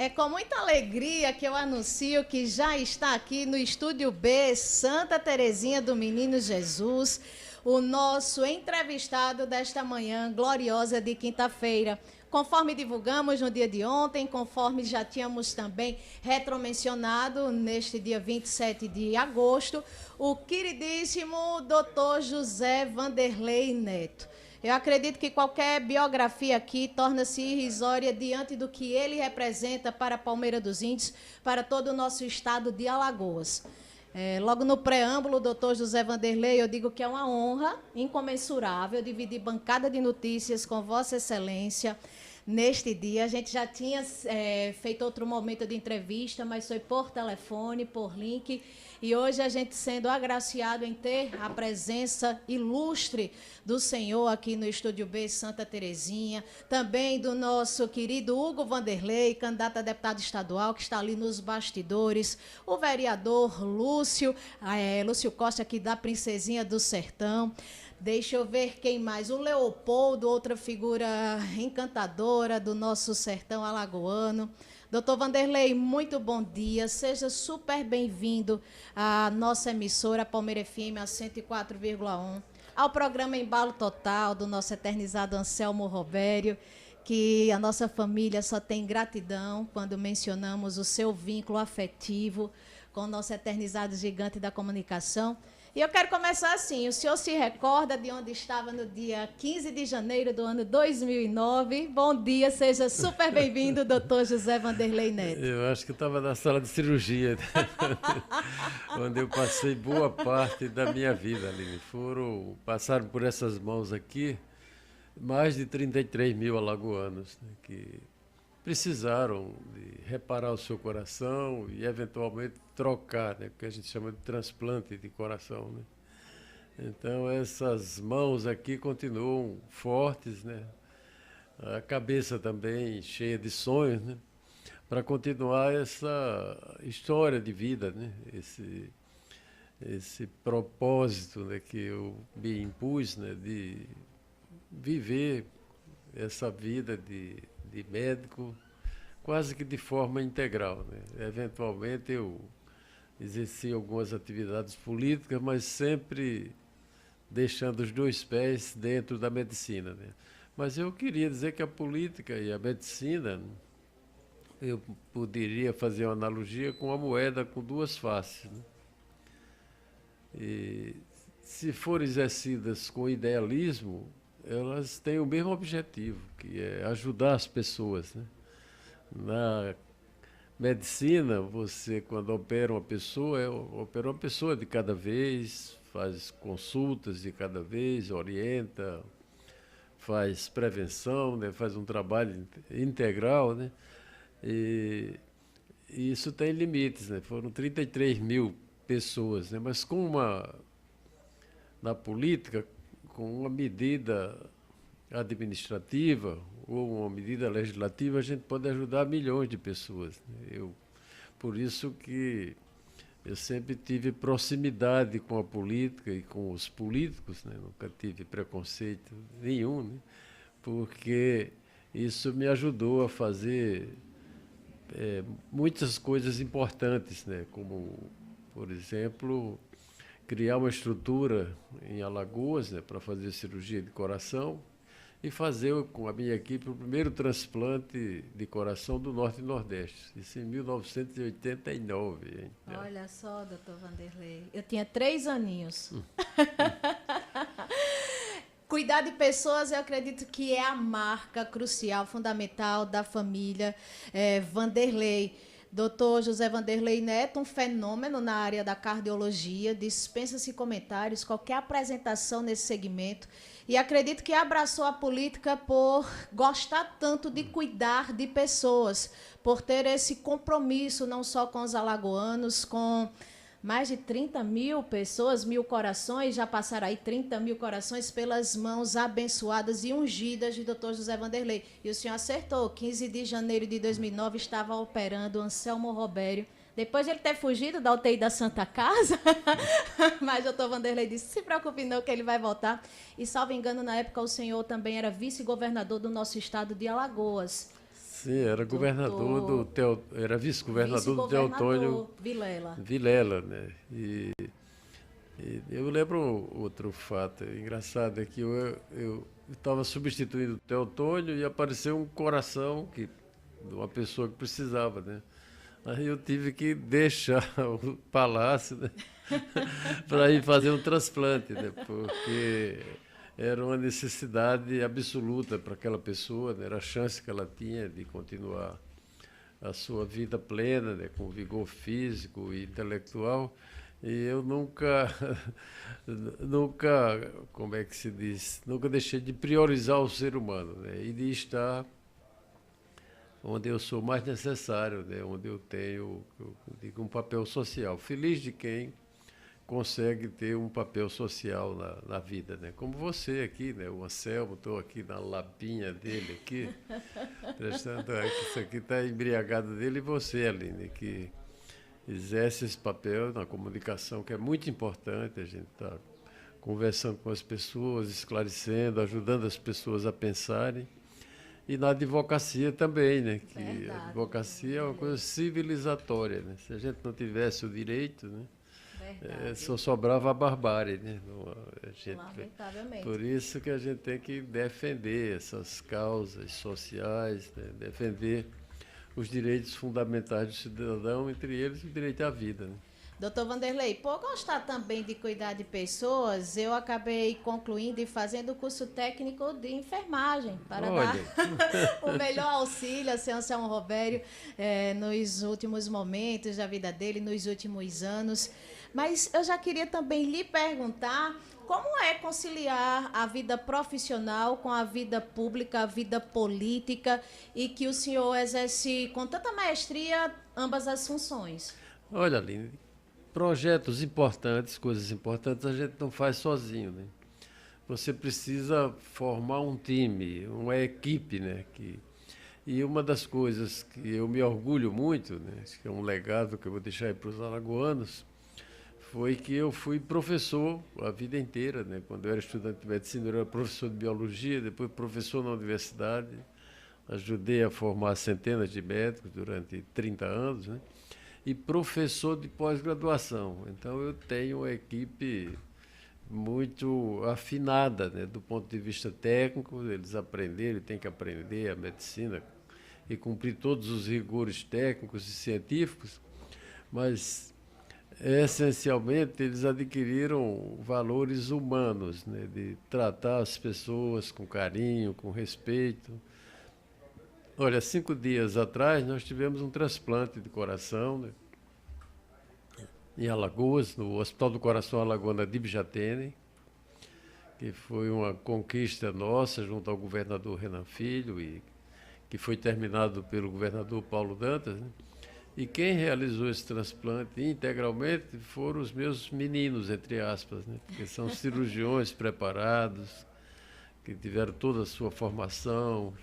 É com muita alegria que eu anuncio que já está aqui no Estúdio B, Santa Terezinha do Menino Jesus, o nosso entrevistado desta manhã gloriosa de quinta-feira. Conforme divulgamos no dia de ontem, conforme já tínhamos também retromencionado neste dia 27 de agosto, o queridíssimo Dr. José Vanderlei Neto. Eu acredito que qualquer biografia aqui torna-se irrisória diante do que ele representa para a Palmeira dos Índios, para todo o nosso estado de Alagoas. Logo no preâmbulo, doutor José Vanderlei, eu digo que é uma honra incomensurável dividir bancada de notícias com Vossa Excelência neste dia. A gente já tinha feito outro momento de entrevista, mas foi por telefone, por link. E hoje a gente sendo agraciado em ter a presença ilustre do senhor aqui no Estúdio B Santa Terezinha, também do nosso querido Hugo Vanderlei, candidato a deputado estadual, que está ali nos bastidores, o vereador Lúcio Costa, aqui da Princesinha do Sertão. Deixa eu ver quem mais. O Leopoldo, outra figura encantadora do nosso sertão alagoano. Doutor Vanderlei, muito bom dia. Seja super bem-vindo à nossa emissora, Palmeira FM, a 104,1, ao programa Embalo Total do nosso eternizado Anselmo Robério, que a nossa família só tem gratidão quando mencionamos o seu vínculo afetivo com o nosso eternizado gigante da comunicação. E eu quero começar assim. O senhor se recorda de onde estava no dia 15 de janeiro do ano 2009? Bom dia, seja super bem-vindo, doutor José Vanderlei Neto. Eu acho que estava na sala de cirurgia, onde eu passei boa parte da minha vida, Aline. Passaram por essas mãos aqui mais de 33 mil alagoanos, né, que precisaram de reparar o seu coração e, eventualmente, trocar, né, porque a gente chama de transplante de coração, né? Então, essas mãos aqui continuam fortes, né? A cabeça também cheia de sonhos, né? Para continuar essa história de vida, né? Esse propósito, né, que eu me impus, né, de viver essa vida de médico quase que de forma integral, né? Eventualmente eu exerci algumas atividades políticas, mas sempre deixando os dois pés dentro da medicina, né? Mas eu queria dizer que a política e a medicina, eu poderia fazer uma analogia com a moeda com duas faces, né? E se forem exercidas com idealismo, elas têm o mesmo objetivo, que é ajudar as pessoas, né? Na medicina, você, quando opera uma pessoa, opera uma pessoa de cada vez, faz consultas de cada vez, orienta, faz prevenção, né? Faz um trabalho integral, né? E isso tem limites, né? Foram 33 mil pessoas, né? Mas na política, com uma medida administrativa ou uma medida legislativa, a gente pode ajudar milhões de pessoas, né? Por isso que eu sempre tive proximidade com a política e com os políticos, né? Nunca tive preconceito nenhum, né? Porque isso me ajudou a fazer muitas coisas importantes, né? Como, por exemplo, criar uma estrutura em Alagoas, né, para fazer cirurgia de coração e fazer com a minha equipe o primeiro transplante de coração do Norte e Nordeste. Isso em 1989. Hein? Olha só, doutor Vanderlei, eu tinha 3 aninhos. Cuidar de pessoas, eu acredito que é a marca crucial, fundamental da família Vanderlei. Doutor José Vanderlei Neto, um fenômeno na área da cardiologia, dispensa-se comentários, qualquer apresentação nesse segmento. E acredito que abraçou a política por gostar tanto de cuidar de pessoas, por ter esse compromisso não só com os alagoanos, com mais de 30 mil pessoas, 1.000 corações, já passaram aí 30 mil corações pelas mãos abençoadas e ungidas de Dr. José Vanderlei. E o senhor acertou, 15 de janeiro de 2009 estava operando Anselmo Robério. Depois de ele ter fugido da UTI da Santa Casa, mas o doutor Vanderlei disse, se preocupe não que ele vai voltar. E, salvo engano, na época o senhor também era vice-governador do nosso estado de Alagoas. Sim, era governador era vice-governador do Teotônio Vilela. Vilela, né? E eu lembro outro fato engraçado, é que eu estava substituindo o Teotônio e apareceu um coração de uma pessoa que precisava, né? Aí eu tive que deixar o palácio, né? Para ir fazer um transplante, né? Porque era uma necessidade absoluta para aquela pessoa, né? Era a chance que ela tinha de continuar a sua vida plena, né? Com vigor físico e intelectual. E eu nunca, como é que se diz, nunca deixei de priorizar o ser humano, né? E de estar onde eu sou mais necessário, né? Onde eu tenho, eu digo, um papel social. Feliz de quem consegue ter um papel social na vida, né? Como você aqui, né? O Anselmo, estou aqui na lapinha dele aqui, prestando, isso aqui está embriagado dele, e você, Aline, que exerce esse papel na comunicação, que é muito importante. A gente está conversando com as pessoas, esclarecendo, ajudando as pessoas a pensarem. E na advocacia também, né? Que verdade, a advocacia é uma coisa civilizatória, né? Se a gente não tivesse o direito, né? Só sobrava a barbárie, né? Lamentavelmente. Por isso que a gente tem que defender essas causas sociais, né? Defender os direitos fundamentais do cidadão, entre eles o direito à vida, né? Doutor Vanderlei, por gostar também de cuidar de pessoas, eu acabei concluindo e fazendo o curso técnico de enfermagem para dar o melhor auxílio ao senhor Anselmo Robério nos últimos momentos da vida dele, nos últimos anos. Mas eu já queria também lhe perguntar como é conciliar a vida profissional com a vida pública, a vida política, e que o senhor exerce com tanta maestria ambas as funções. Olha, Aline, projetos importantes, coisas importantes, a gente não faz sozinho, né? Você precisa formar um time, uma equipe, né? E uma das coisas que eu me orgulho muito, né? Acho que é um legado que eu vou deixar aí para os alagoanos, foi que eu fui professor a vida inteira, né? Quando eu era estudante de medicina, eu era professor de biologia, depois professor na universidade, ajudei a formar centenas de médicos durante 30 anos, né? E professor de pós-graduação. Então, eu tenho uma equipe muito afinada, né, do ponto de vista técnico. Eles aprenderam, têm que aprender a medicina e cumprir todos os rigores técnicos e científicos, mas, essencialmente, eles adquiriram valores humanos, né, de tratar as pessoas com carinho, com respeito. Olha, 5 dias atrás nós tivemos um transplante de coração, né, em Alagoas, no Hospital do Coração Alagoana de Bijatene, que foi uma conquista nossa junto ao governador Renan Filho e que foi terminado pelo governador Paulo Dantas, né? E quem realizou esse transplante integralmente foram os meus meninos, entre aspas, né? Porque são cirurgiões preparados, que tiveram toda a sua formação.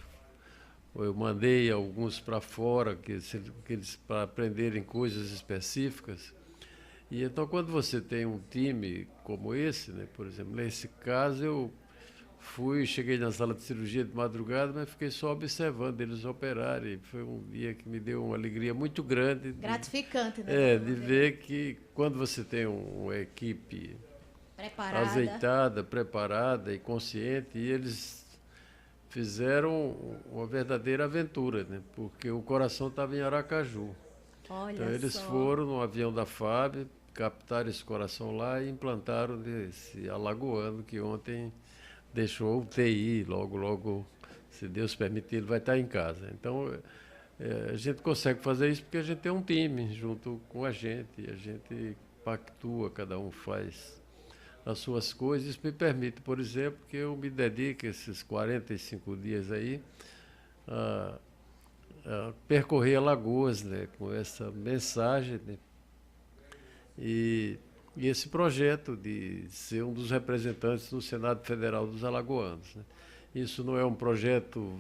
Eu mandei alguns para fora, eles para aprenderem coisas específicas. E então, quando você tem um time como esse, né, por exemplo, nesse caso eu cheguei na sala de cirurgia de madrugada, mas fiquei só observando eles operarem. Foi um dia que me deu uma alegria muito grande. Gratificante, né? De ver que quando você tem uma equipe azeitada, preparada e consciente, e eles fizeram uma verdadeira aventura, né? Porque o coração estava em Aracaju. Olha então eles foram no avião da FAB, captaram esse coração lá e implantaram esse alagoano que ontem deixou o UTI, logo, se Deus permitir, ele vai estar em casa. Então, a gente consegue fazer isso porque a gente tem um time junto com a gente pactua, cada um faz as suas coisas. Isso me permite, por exemplo, que eu me dedique esses 45 dias aí a percorrer Alagoas, né, com essa mensagem, né, e esse projeto de ser um dos representantes no Senado Federal dos Alagoanos, né. Isso não é um projeto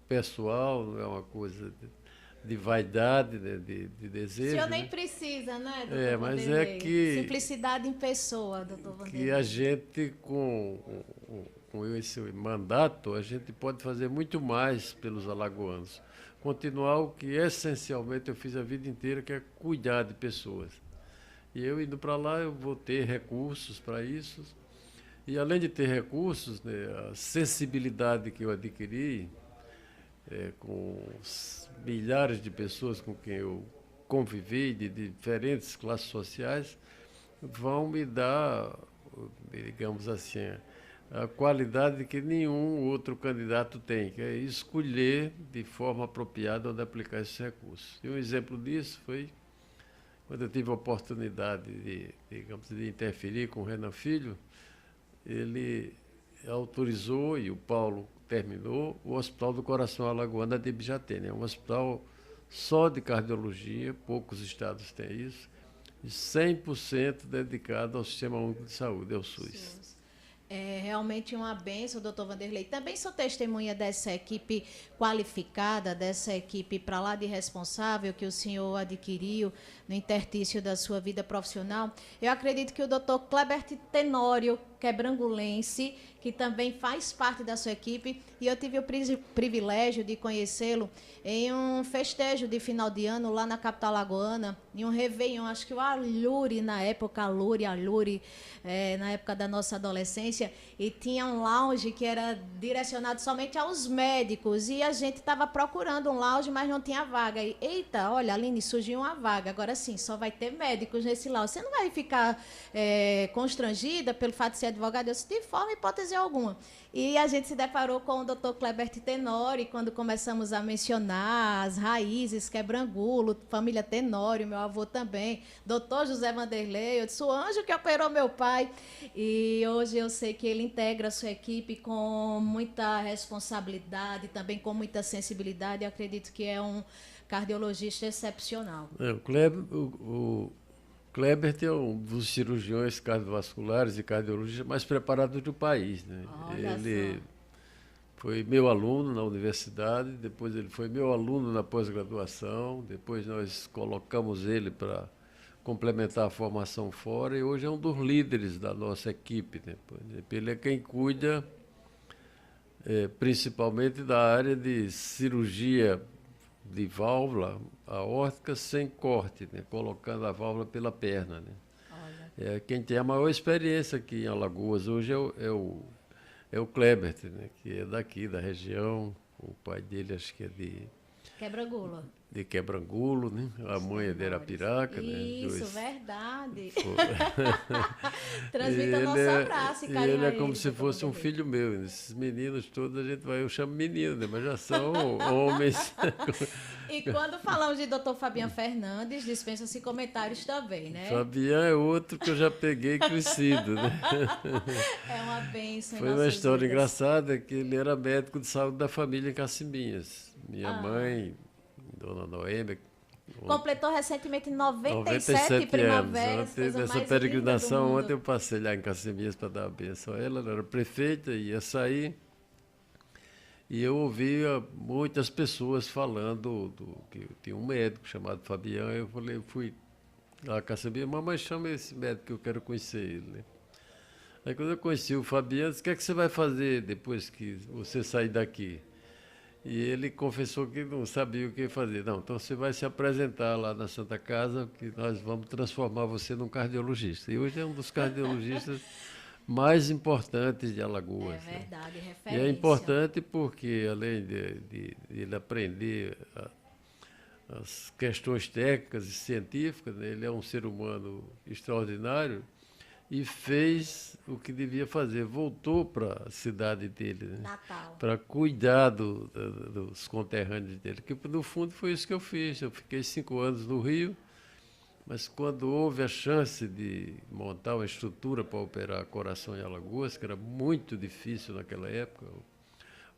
pessoal, não é uma coisa de vaidade, né, de desejo. O senhor nem precisa, né, doutor Vanderlei? Mas é que... Simplicidade em pessoa, doutor Vanderlei. Que a gente, com com esse mandato, a gente pode fazer muito mais pelos alagoanos. Continuar o que essencialmente eu fiz a vida inteira, que é cuidar de pessoas. E eu indo para lá, eu vou ter recursos para isso. E além de ter recursos, né, a sensibilidade que eu adquiri com os milhares de pessoas com quem eu convivi, de diferentes classes sociais, vão me dar, digamos assim, a qualidade que nenhum outro candidato tem, que é escolher de forma apropriada onde aplicar esses recursos. E um exemplo disso foi quando eu tive a oportunidade de, digamos, de interferir com o Renan Filho. Ele autorizou, e o Paulo terminou, o Hospital do Coração Alagoana de Bijatene. É um hospital só de cardiologia, poucos estados têm isso, e 100% dedicado ao Sistema Único de Saúde, ao SUS. É realmente uma bênção, doutor Vanderlei. Também sou testemunha dessa equipe qualificada, dessa equipe para lá de responsável que o senhor adquiriu no interstício da sua vida profissional. Eu acredito que o doutor Kleber Tenório, quebrangulense, que também faz parte da sua equipe, e eu tive o privilégio de conhecê-lo em um festejo de final de ano lá na capital alagoana, em um réveillon, acho que o Alure, na época, Alure, na época da nossa adolescência, e tinha um lounge que era direcionado somente aos médicos, e a gente estava procurando um lounge, mas não tinha vaga. E, eita, olha, Aline, surgiu uma vaga, agora sim, só vai ter médicos nesse lounge. Você não vai ficar constrangida pelo fato de ser advogada? Eu disse, de forma e hipótese alguma. E a gente se deparou com o doutor Kleber Tenório, quando começamos a mencionar as raízes, Quebrangulo, família Tenório, meu avô também, doutor José Vanderlei, eu disse, o anjo que operou meu pai. E hoje eu sei que ele integra a sua equipe com muita responsabilidade, também com muita sensibilidade. Eu acredito que é um cardiologista excepcional. O Kleber é um dos cirurgiões cardiovasculares e cardiologistas mais preparados do país, né? Ele foi meu aluno na universidade, depois ele foi meu aluno na pós-graduação, depois nós colocamos ele para complementar a formação fora, e hoje é um dos líderes da nossa equipe, né? Ele é quem cuida principalmente da área de cirurgia de válvula aórtica sem corte, né? Colocando a válvula pela perna, né? Quem tem a maior experiência aqui em Alagoas hoje é o Kleber, né? Que é daqui, da região. O pai dele acho que é de Quebrangulo, né? A mãe é de Arapiraca. Isso, né? Verdade. Transmita nosso abraço e carinho. Ele é como se fosse um filho meu. Esses meninos todos eu chamo menino, né? Mas já são homens. E quando falamos de doutor Fabiano Fernandes, dispensa-se comentários também, né? Fabiano é outro que eu já peguei crescido, né? É uma bênção. Foi uma história engraçada, que ele era médico de saúde da família em Cacimbinhas. Minha mãe, Dona Noêmia... Completou recentemente 97 primaveras. Ontem, nessa peregrinação, ontem eu passei lá em Cacimbinhas para dar a bênção a ela. Ela era prefeita, ia sair. E eu ouvia muitas pessoas falando que tinha um médico chamado Fabiano. Eu fui lá a Cacimbinhas, mamãe, chama esse médico que eu quero conhecer ele. Né? Aí quando eu conheci o Fabiano, disse, o que é que você vai fazer depois que você sair daqui? E ele confessou que não sabia o que fazer. Não, então você vai se apresentar lá na Santa Casa, que nós vamos transformar você num cardiologista. E hoje é um dos cardiologistas mais importantes de Alagoas. É verdade, né? referência. E é importante porque, além de ele aprender as questões técnicas e científicas, né, ele é um ser humano extraordinário, e fez o que devia fazer, voltou para a cidade dele, né? Natal, para cuidar dos conterrâneos dele, que no fundo foi isso que eu fiz. Eu fiquei 5 anos no Rio, mas quando houve a chance de montar uma estrutura para operar coração em Alagoas, que era muito difícil naquela época,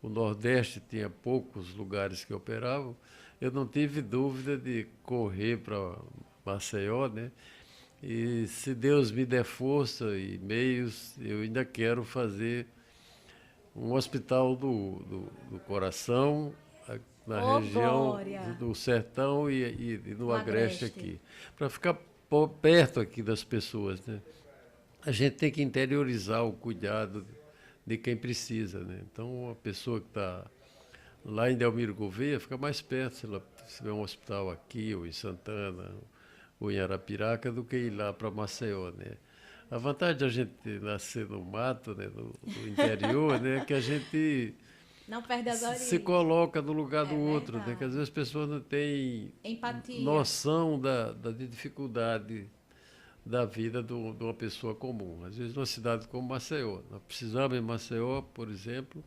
o Nordeste tinha poucos lugares que operavam, eu não tive dúvida de correr para Maceió, né? E se Deus me der força e meios, eu ainda quero fazer um hospital do coração na região do Sertão e no Agreste aqui, para ficar perto aqui das pessoas, né? A gente tem que interiorizar o cuidado de quem precisa, né? Então, a pessoa que está lá em Delmiro Gouveia fica mais perto, se ela tiver um hospital aqui, ou em Santana, ou em Arapiraca, do que ir lá para Maceió, né? A vantagem de a gente nascer no mato, né, no interior, né, é que a gente Não perde as se origens. coloca no lugar do É outro, né, que às verdade. vezes as pessoas não têm Empatia. noção da dificuldade da vida de uma pessoa comum. Às vezes, numa cidade como Maceió, nós precisamos em Maceió, por exemplo,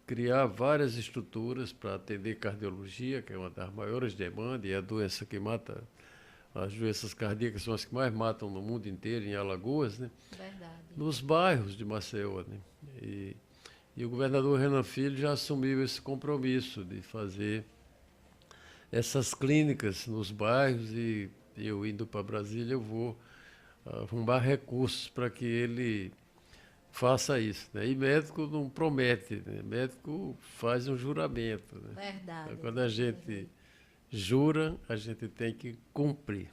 criar várias estruturas para atender cardiologia, que é uma das maiores demandas, e é a doença que mata, as doenças cardíacas são as que mais matam no mundo inteiro, em Alagoas, né? Verdade. Nos bairros de Maceió, né? E o governador Renan Filho já assumiu esse compromisso de fazer essas clínicas nos bairros, e eu indo para Brasília eu vou arrumar recursos para que ele faça isso, né? E médico não promete, né? Médico faz um juramento, né? Verdade. Então, quando a gente jura, a gente tem que cumprir.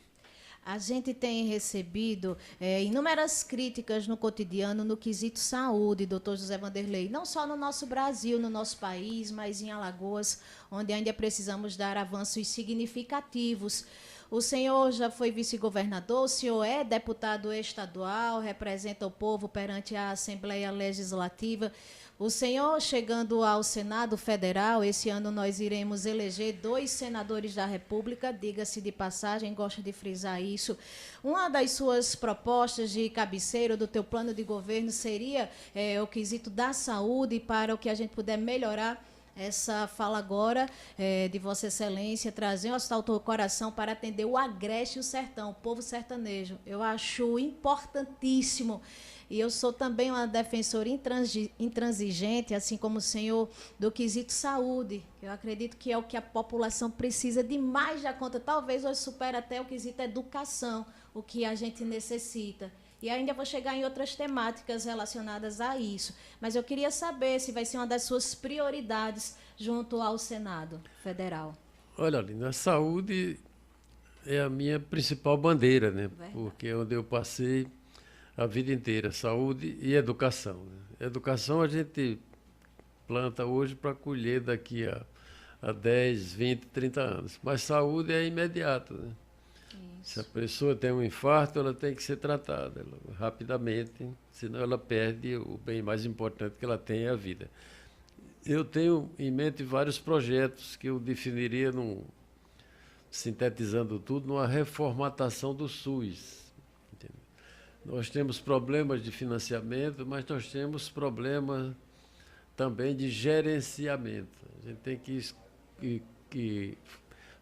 A gente tem recebido inúmeras críticas no cotidiano no quesito saúde, doutor José Vanderlei, não só no nosso Brasil, no nosso país, mas em Alagoas, onde ainda precisamos dar avanços significativos. O senhor já foi vice-governador, o senhor é deputado estadual, representa o povo perante a Assembleia Legislativa. O senhor, chegando ao Senado Federal, esse ano nós iremos eleger 2 senadores da República, diga-se de passagem, gosto de frisar isso. Uma das suas propostas de cabeceira do teu plano de governo seria o quesito da saúde, para o que a gente puder melhorar essa fala agora de Vossa Excelência, trazer um Hospital do Coração para atender o Agreste e o Sertão, o povo sertanejo. Eu acho importantíssimo. E eu sou também uma defensora intransigente, assim como o senhor, do quesito saúde. Eu acredito que é o que a população precisa demais da conta. Talvez hoje supere até o quesito educação, o que a gente necessita. E ainda vou chegar em outras temáticas relacionadas a isso. Mas eu queria saber se vai ser uma das suas prioridades junto ao Senado Federal. Olha, Aline, a saúde é a minha principal bandeira, né? Verdade. Porque é onde eu passei a vida inteira, saúde e educação, né? Educação a gente planta hoje para colher daqui a 10, 20, 30 anos. Mas saúde é imediato, né? Se a pessoa tem um infarto, ela tem que ser tratada rapidamente, senão ela perde o bem mais importante que ela tem, é a vida. Eu tenho em mente vários projetos que eu definiria, sintetizando tudo, numa reformatação do SUS. Entendeu? Nós temos problemas de financiamento, mas nós temos problemas também de gerenciamento. A gente tem que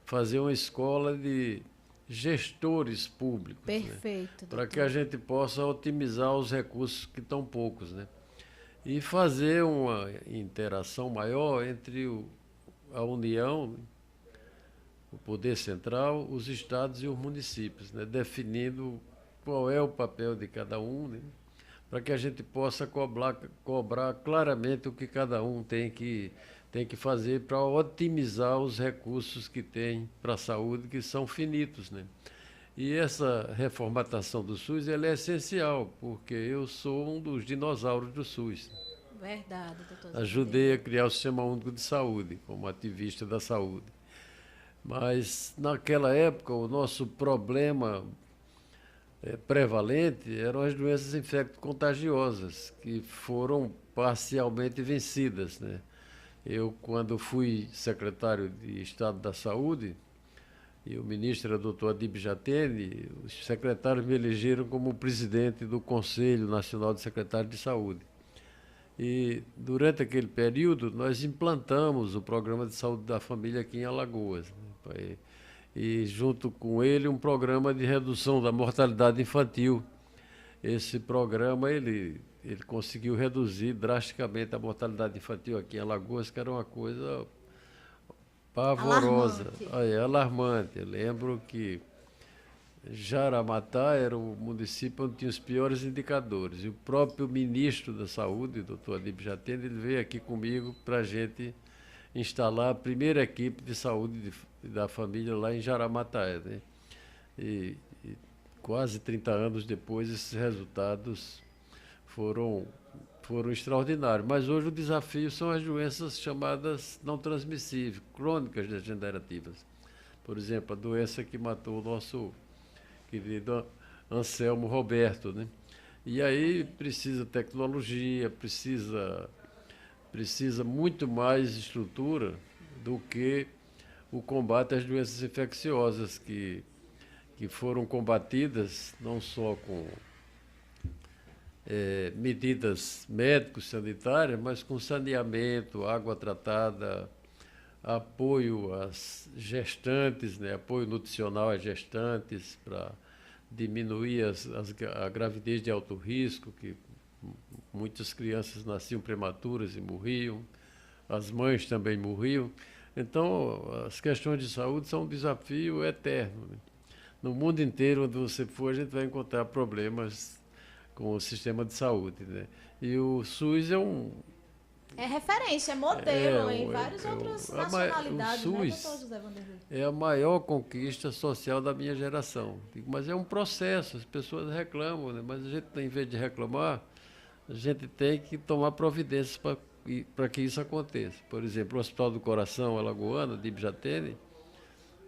fazer uma escola de gestores públicos, Perfeito, né? Para que a gente possa otimizar os recursos que estão poucos, né? E fazer uma interação maior entre a União, o Poder Central, os estados e os municípios, né? Definindo qual é o papel de cada um, né? Para que a gente possa cobrar claramente o que cada um tem que fazer para otimizar os recursos que tem para a saúde, que são finitos, né? E essa reformatação do SUS ela é essencial, porque eu sou um dos dinossauros do SUS. Verdade, doutor. Ajudei a criar o Sistema Único de Saúde, como ativista da saúde. Mas, naquela época, o nosso problema prevalente eram as doenças infecto-contagiosas, que foram parcialmente vencidas, né? Eu, quando fui secretário de Estado da Saúde, e o ministro era o doutor Adib Jatene, os secretários me elegeram como presidente do Conselho Nacional de Secretários de Saúde. E, durante aquele período, nós implantamos o Programa de Saúde da Família aqui em Alagoas, né? E, junto com ele, um programa de redução da mortalidade infantil. Esse programa, ele conseguiu reduzir drasticamente a mortalidade infantil aqui em Alagoas, que era uma coisa pavorosa, alarmante. Eu lembro que Jaramatá era o município onde tinha os piores indicadores. E o próprio ministro da Saúde, o doutor Adib Jatene, ele veio aqui comigo para a gente instalar a primeira equipe de saúde da família lá em Jaramatá, né? E quase 30 anos depois, esses resultados foram foram extraordinários. Mas hoje o desafio são as doenças chamadas não transmissíveis, crônicas degenerativas. Por exemplo, a doença que matou o nosso querido Anselmo Roberto, né? E aí precisa tecnologia, precisa muito mais estrutura do que o combate às doenças infecciosas que foram combatidas não só com medidas médico-sanitárias, mas com saneamento, água tratada, apoio às gestantes, né? Apoio nutricional às gestantes para diminuir a gravidez de alto risco, que muitas crianças nasciam prematuras e morriam, as mães também morriam. Então, as questões de saúde são um desafio eterno, né? No mundo inteiro, onde você for, a gente vai encontrar problemas com o sistema de saúde, né? E o SUS É referência, é modelo em várias outras nacionalidades, o né, SUS doutor José Vanderlei? é a maior conquista social da minha geração. Mas é um processo, as pessoas reclamam, né? Mas a gente, em vez de reclamar, a gente tem que tomar providências para que isso aconteça. Por exemplo, o Hospital do Coração Alagoano, de Ibjatene,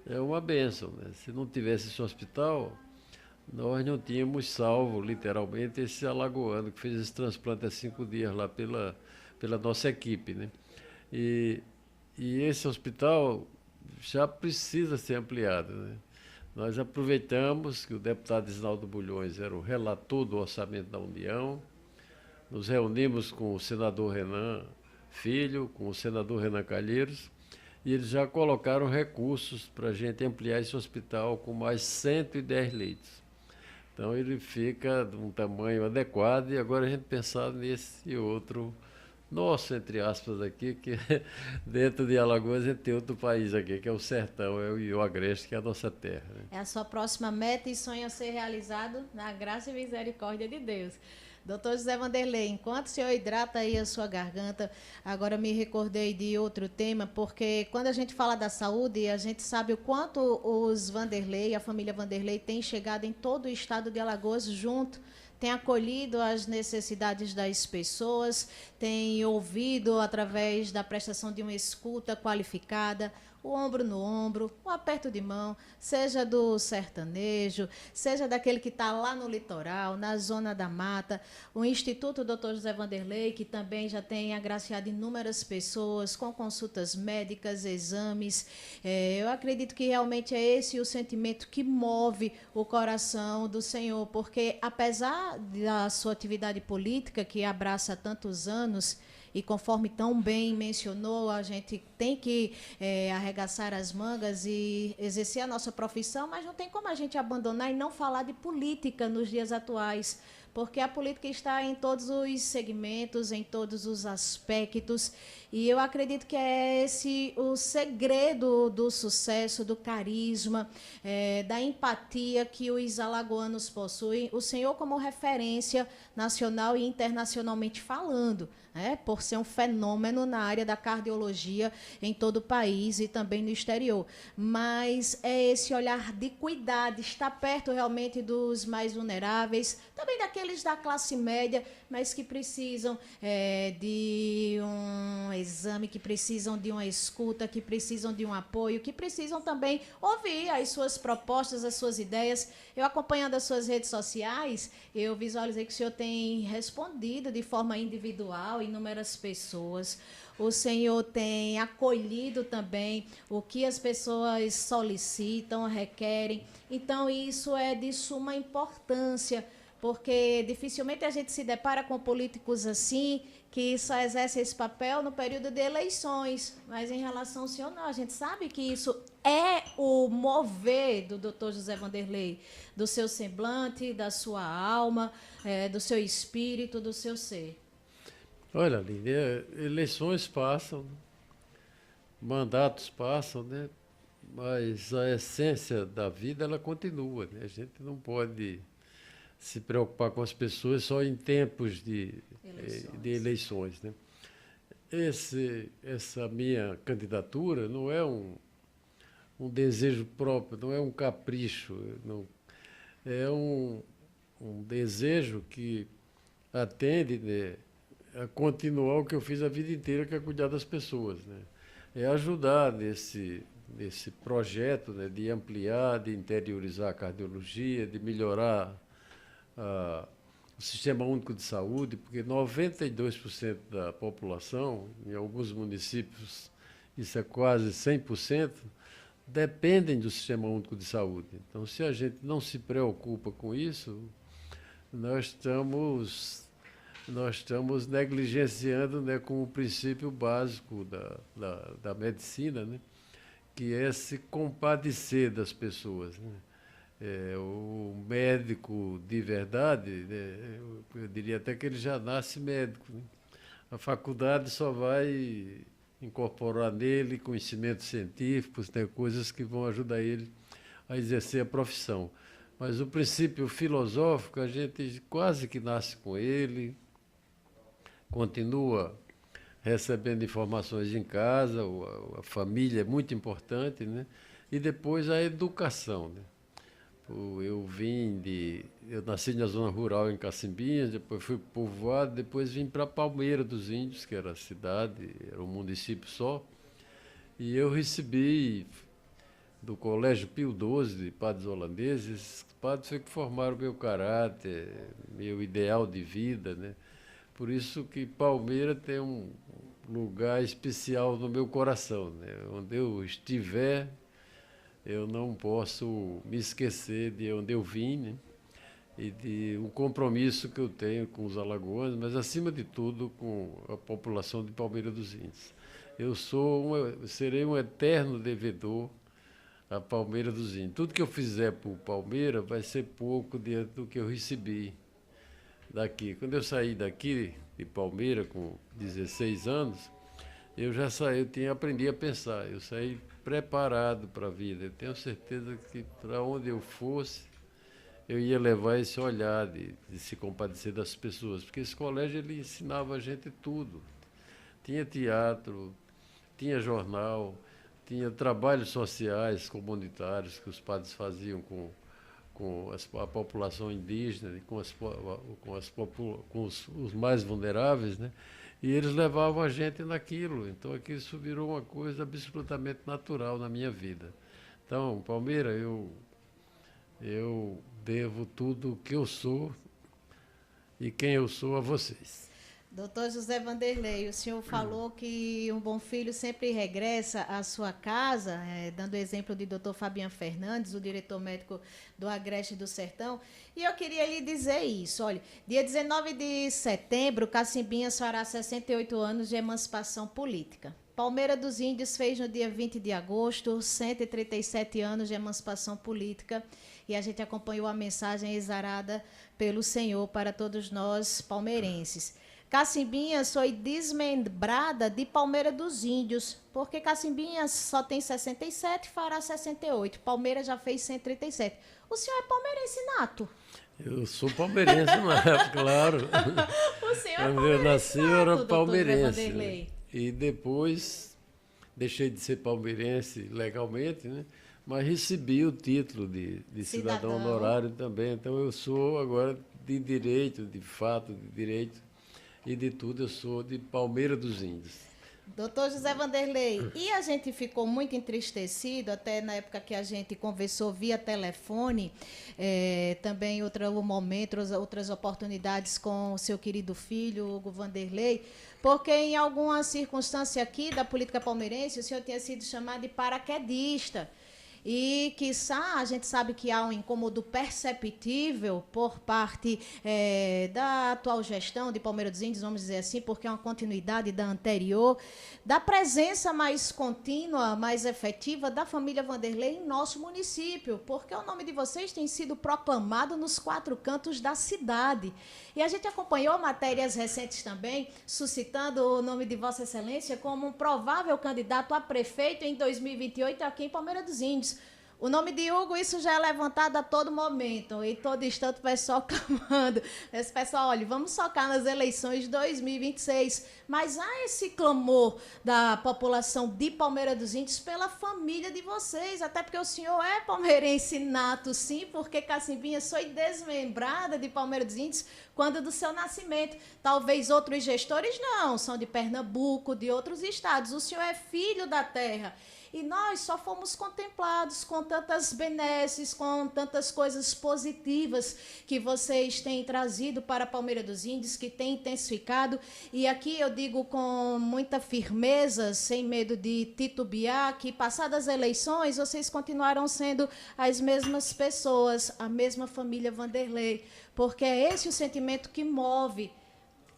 é uma bênção, né? Se não tivesse esse hospital, nós não tínhamos salvo, literalmente, esse alagoano que fez esse transplante há 5 dias lá pela nossa equipe, né? E, e esse hospital já precisa ser ampliado, né? Nós aproveitamos que o deputado Isnaldo Bulhões era o relator do orçamento da União, nos reunimos com o senador Renan Filho, com o senador Renan Calheiros, e eles já colocaram recursos para a gente ampliar esse hospital com mais 110 leitos. Então ele fica de um tamanho adequado e agora a gente pensar nesse outro nosso, entre aspas, aqui, que dentro de Alagoas a gente tem outro país aqui, que é o sertão, e o Agreste, que é a nossa terra, né? É a sua próxima meta e sonho a ser realizado na graça e misericórdia de Deus. Doutor José Vanderlei, enquanto o senhor hidrata aí a sua garganta, agora me recordei de outro tema, porque quando a gente fala da saúde, a gente sabe o quanto os Vanderlei, a família Vanderlei, tem chegado em todo o estado de Alagoas junto, tem acolhido as necessidades das pessoas, tem ouvido através da prestação de uma escuta qualificada, o ombro no ombro, o aperto de mão, seja do sertanejo, seja daquele que está lá no litoral, na zona da mata. O Instituto Dr. José Vanderlei, que também já tem agraciado inúmeras pessoas com consultas médicas, exames. Eu acredito que realmente é esse o sentimento que move o coração do Senhor, porque apesar da sua atividade política, que abraça tantos anos, e conforme tão bem mencionou, a gente tem que arregaçar as mangas e exercer a nossa profissão, mas não tem como a gente abandonar e não falar de política nos dias atuais, porque a política está em todos os segmentos, em todos os aspectos, e eu acredito que é esse o segredo do sucesso, do carisma, da empatia que os alagoanos possuem, o senhor como referência nacional e internacionalmente falando, por ser um fenômeno na área da cardiologia em todo o país e também no exterior. Mas é esse olhar de cuidado, estar perto realmente dos mais vulneráveis, também daqueles da classe média, mas que precisam de um exame, que precisam de uma escuta, que precisam de um apoio, que precisam também ouvir as suas propostas, as suas ideias. Eu acompanhando as suas redes sociais, eu visualizei que o senhor tem respondido de forma individual inúmeras pessoas. O senhor tem acolhido também o que as pessoas solicitam, requerem. Então, isso é de suma importância, porque dificilmente a gente se depara com políticos assim, que só exercem esse papel no período de eleições. Mas em relação ao senhor, não. A gente sabe que isso é o mover do doutor José Vanderlei, do seu semblante, da sua alma, do seu espírito, do seu ser. Olha, Aline, eleições passam, mandatos passam, né? Mas a essência da vida, ela continua, né? A gente não pode se preocupar com as pessoas só em tempos de eleições, né? Essa minha candidatura não é um desejo próprio, não é um capricho, não, é um desejo que atende, né, continuar o que eu fiz a vida inteira, que é cuidar das pessoas, né? É ajudar nesse projeto, né, de ampliar, de interiorizar a cardiologia, de melhorar o Sistema Único de Saúde, porque 92% da população, em alguns municípios isso é quase 100%, dependem do Sistema Único de Saúde. Então, se a gente não se preocupa com isso, nós estamos negligenciando, né, com o princípio básico da medicina, né, que é se compadecer das pessoas, né? O médico de verdade, né, eu diria até que ele já nasce médico, né? A faculdade só vai incorporar nele conhecimentos científicos, né, coisas que vão ajudar ele a exercer a profissão. Mas o princípio filosófico, a gente quase que nasce com ele, continua recebendo informações em casa, a família é muito importante, né? E depois a educação, né? Eu nasci na zona rural em Cacimbinhas, depois fui povoado, depois vim para Palmeira dos Índios, que era a cidade, era um município só, e eu recebi do Colégio Pio XII de padres holandeses. Esses padres foi que formaram meu caráter, meu ideal de vida, né? Por isso que Palmeira tem um lugar especial no meu coração, né? Onde eu estiver, eu não posso me esquecer de onde eu vim, né? E de um compromisso que eu tenho com os alagoanos, mas, acima de tudo, com a população de Palmeira dos Índios. Serei um eterno devedor à Palmeira dos Índios. Tudo que eu fizer por Palmeira vai ser pouco diante do que eu recebi daqui. Quando eu saí daqui, de Palmeira, com 16 anos, aprendi a pensar. Eu saí preparado para a vida. Eu tenho certeza que, para onde eu fosse, eu ia levar esse olhar de se compadecer das pessoas, porque esse colégio ele ensinava a gente tudo. Tinha teatro, tinha jornal, tinha trabalhos sociais, comunitários, que os padres faziam com a população indígena, com os mais vulneráveis, né? E eles levavam a gente naquilo. Então, aquilo isso virou uma coisa absolutamente natural na minha vida. Então, Palmeira, eu devo tudo o que eu sou e quem eu sou a vocês. Doutor José Vanderlei, o senhor falou que um bom filho sempre regressa à sua casa, dando exemplo de doutor Fabiano Fernandes, o diretor médico do Agreste do Sertão, e eu queria lhe dizer isso. Olha, dia 19 de setembro, Cacimbinhas fará 68 anos de emancipação política. Palmeira dos Índios fez no dia 20 de agosto 137 anos de emancipação política, e a gente acompanhou a mensagem exarada pelo Senhor para todos nós palmeirenses. Cacimbinhas foi desmembrada de Palmeira dos Índios, porque Cacimbinhas só tem 67 e fará 68. Palmeira já fez 137. O senhor é palmeirense nato? Eu sou palmeirense nato, claro. O senhor Quando é palmeirense eu nasci, nato, eu era doutor palmeirense. Vanderlei. E depois deixei de ser palmeirense legalmente, né? Mas recebi o título de cidadão honorário também. Então, eu sou agora de direito, de fato, de direito. E de tudo, eu sou de Palmeira dos Índios. Doutor José Vanderlei, e a gente ficou muito entristecido, até na época que a gente conversou via telefone, também outro momento, outras oportunidades com o seu querido filho, Hugo Vanderlei, porque em alguma circunstância aqui da política palmeirense, o senhor tinha sido chamado de paraquedista. E, quiçá, a gente sabe que há um incômodo perceptível por parte da atual gestão de Palmeira dos Índios, vamos dizer assim, porque é uma continuidade da anterior, da presença mais contínua, mais efetiva da família Vanderlei em nosso município, porque o nome de vocês tem sido proclamado nos 4 cantos da cidade. E a gente acompanhou matérias recentes também, suscitando o nome de Vossa Excelência como um provável candidato a prefeito em 2028 aqui em Palmeira dos Índios. O nome de Hugo, isso já é levantado a todo momento, e todo instante o pessoal clamando. Esse pessoal, olha, vamos socar nas eleições de 2026. Mas há esse clamor da população de Palmeira dos Índios pela família de vocês, até porque o senhor é palmeirense nato, sim, porque Cacimbinha foi desmembrada de Palmeira dos Índios quando do seu nascimento. Talvez outros gestores não, são de Pernambuco, de outros estados. O senhor é filho da terra. E nós só fomos contemplados com tantas benesses, com tantas coisas positivas que vocês têm trazido para Palmeira dos Índios, que têm intensificado. E aqui eu digo com muita firmeza, sem medo de titubear, que passadas as eleições, vocês continuaram sendo as mesmas pessoas, a mesma família Vanderlei, porque é esse o sentimento que move.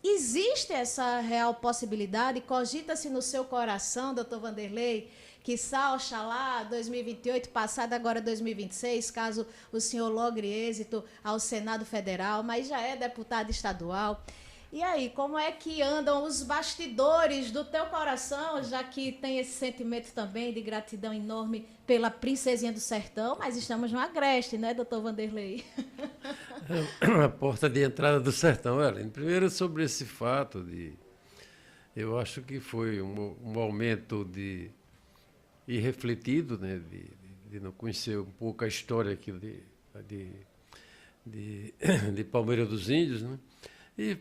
Existe essa real possibilidade? Cogita-se no seu coração, doutor Vanderlei, quiçá, oxalá, 2028, passado agora 2026, caso o senhor logre êxito ao Senado Federal, mas já é deputado estadual. E aí, como é que andam os bastidores do teu coração, já que tem esse sentimento também de gratidão enorme pela princesinha do sertão, mas estamos no Agreste, né, doutor Vanderlei? A porta de entrada do sertão, Ellen. Primeiro, sobre esse fato de... Eu acho que foi um momento de irrefletido, né, de não conhecer um pouco a história aqui de Palmeira dos Índios, né? E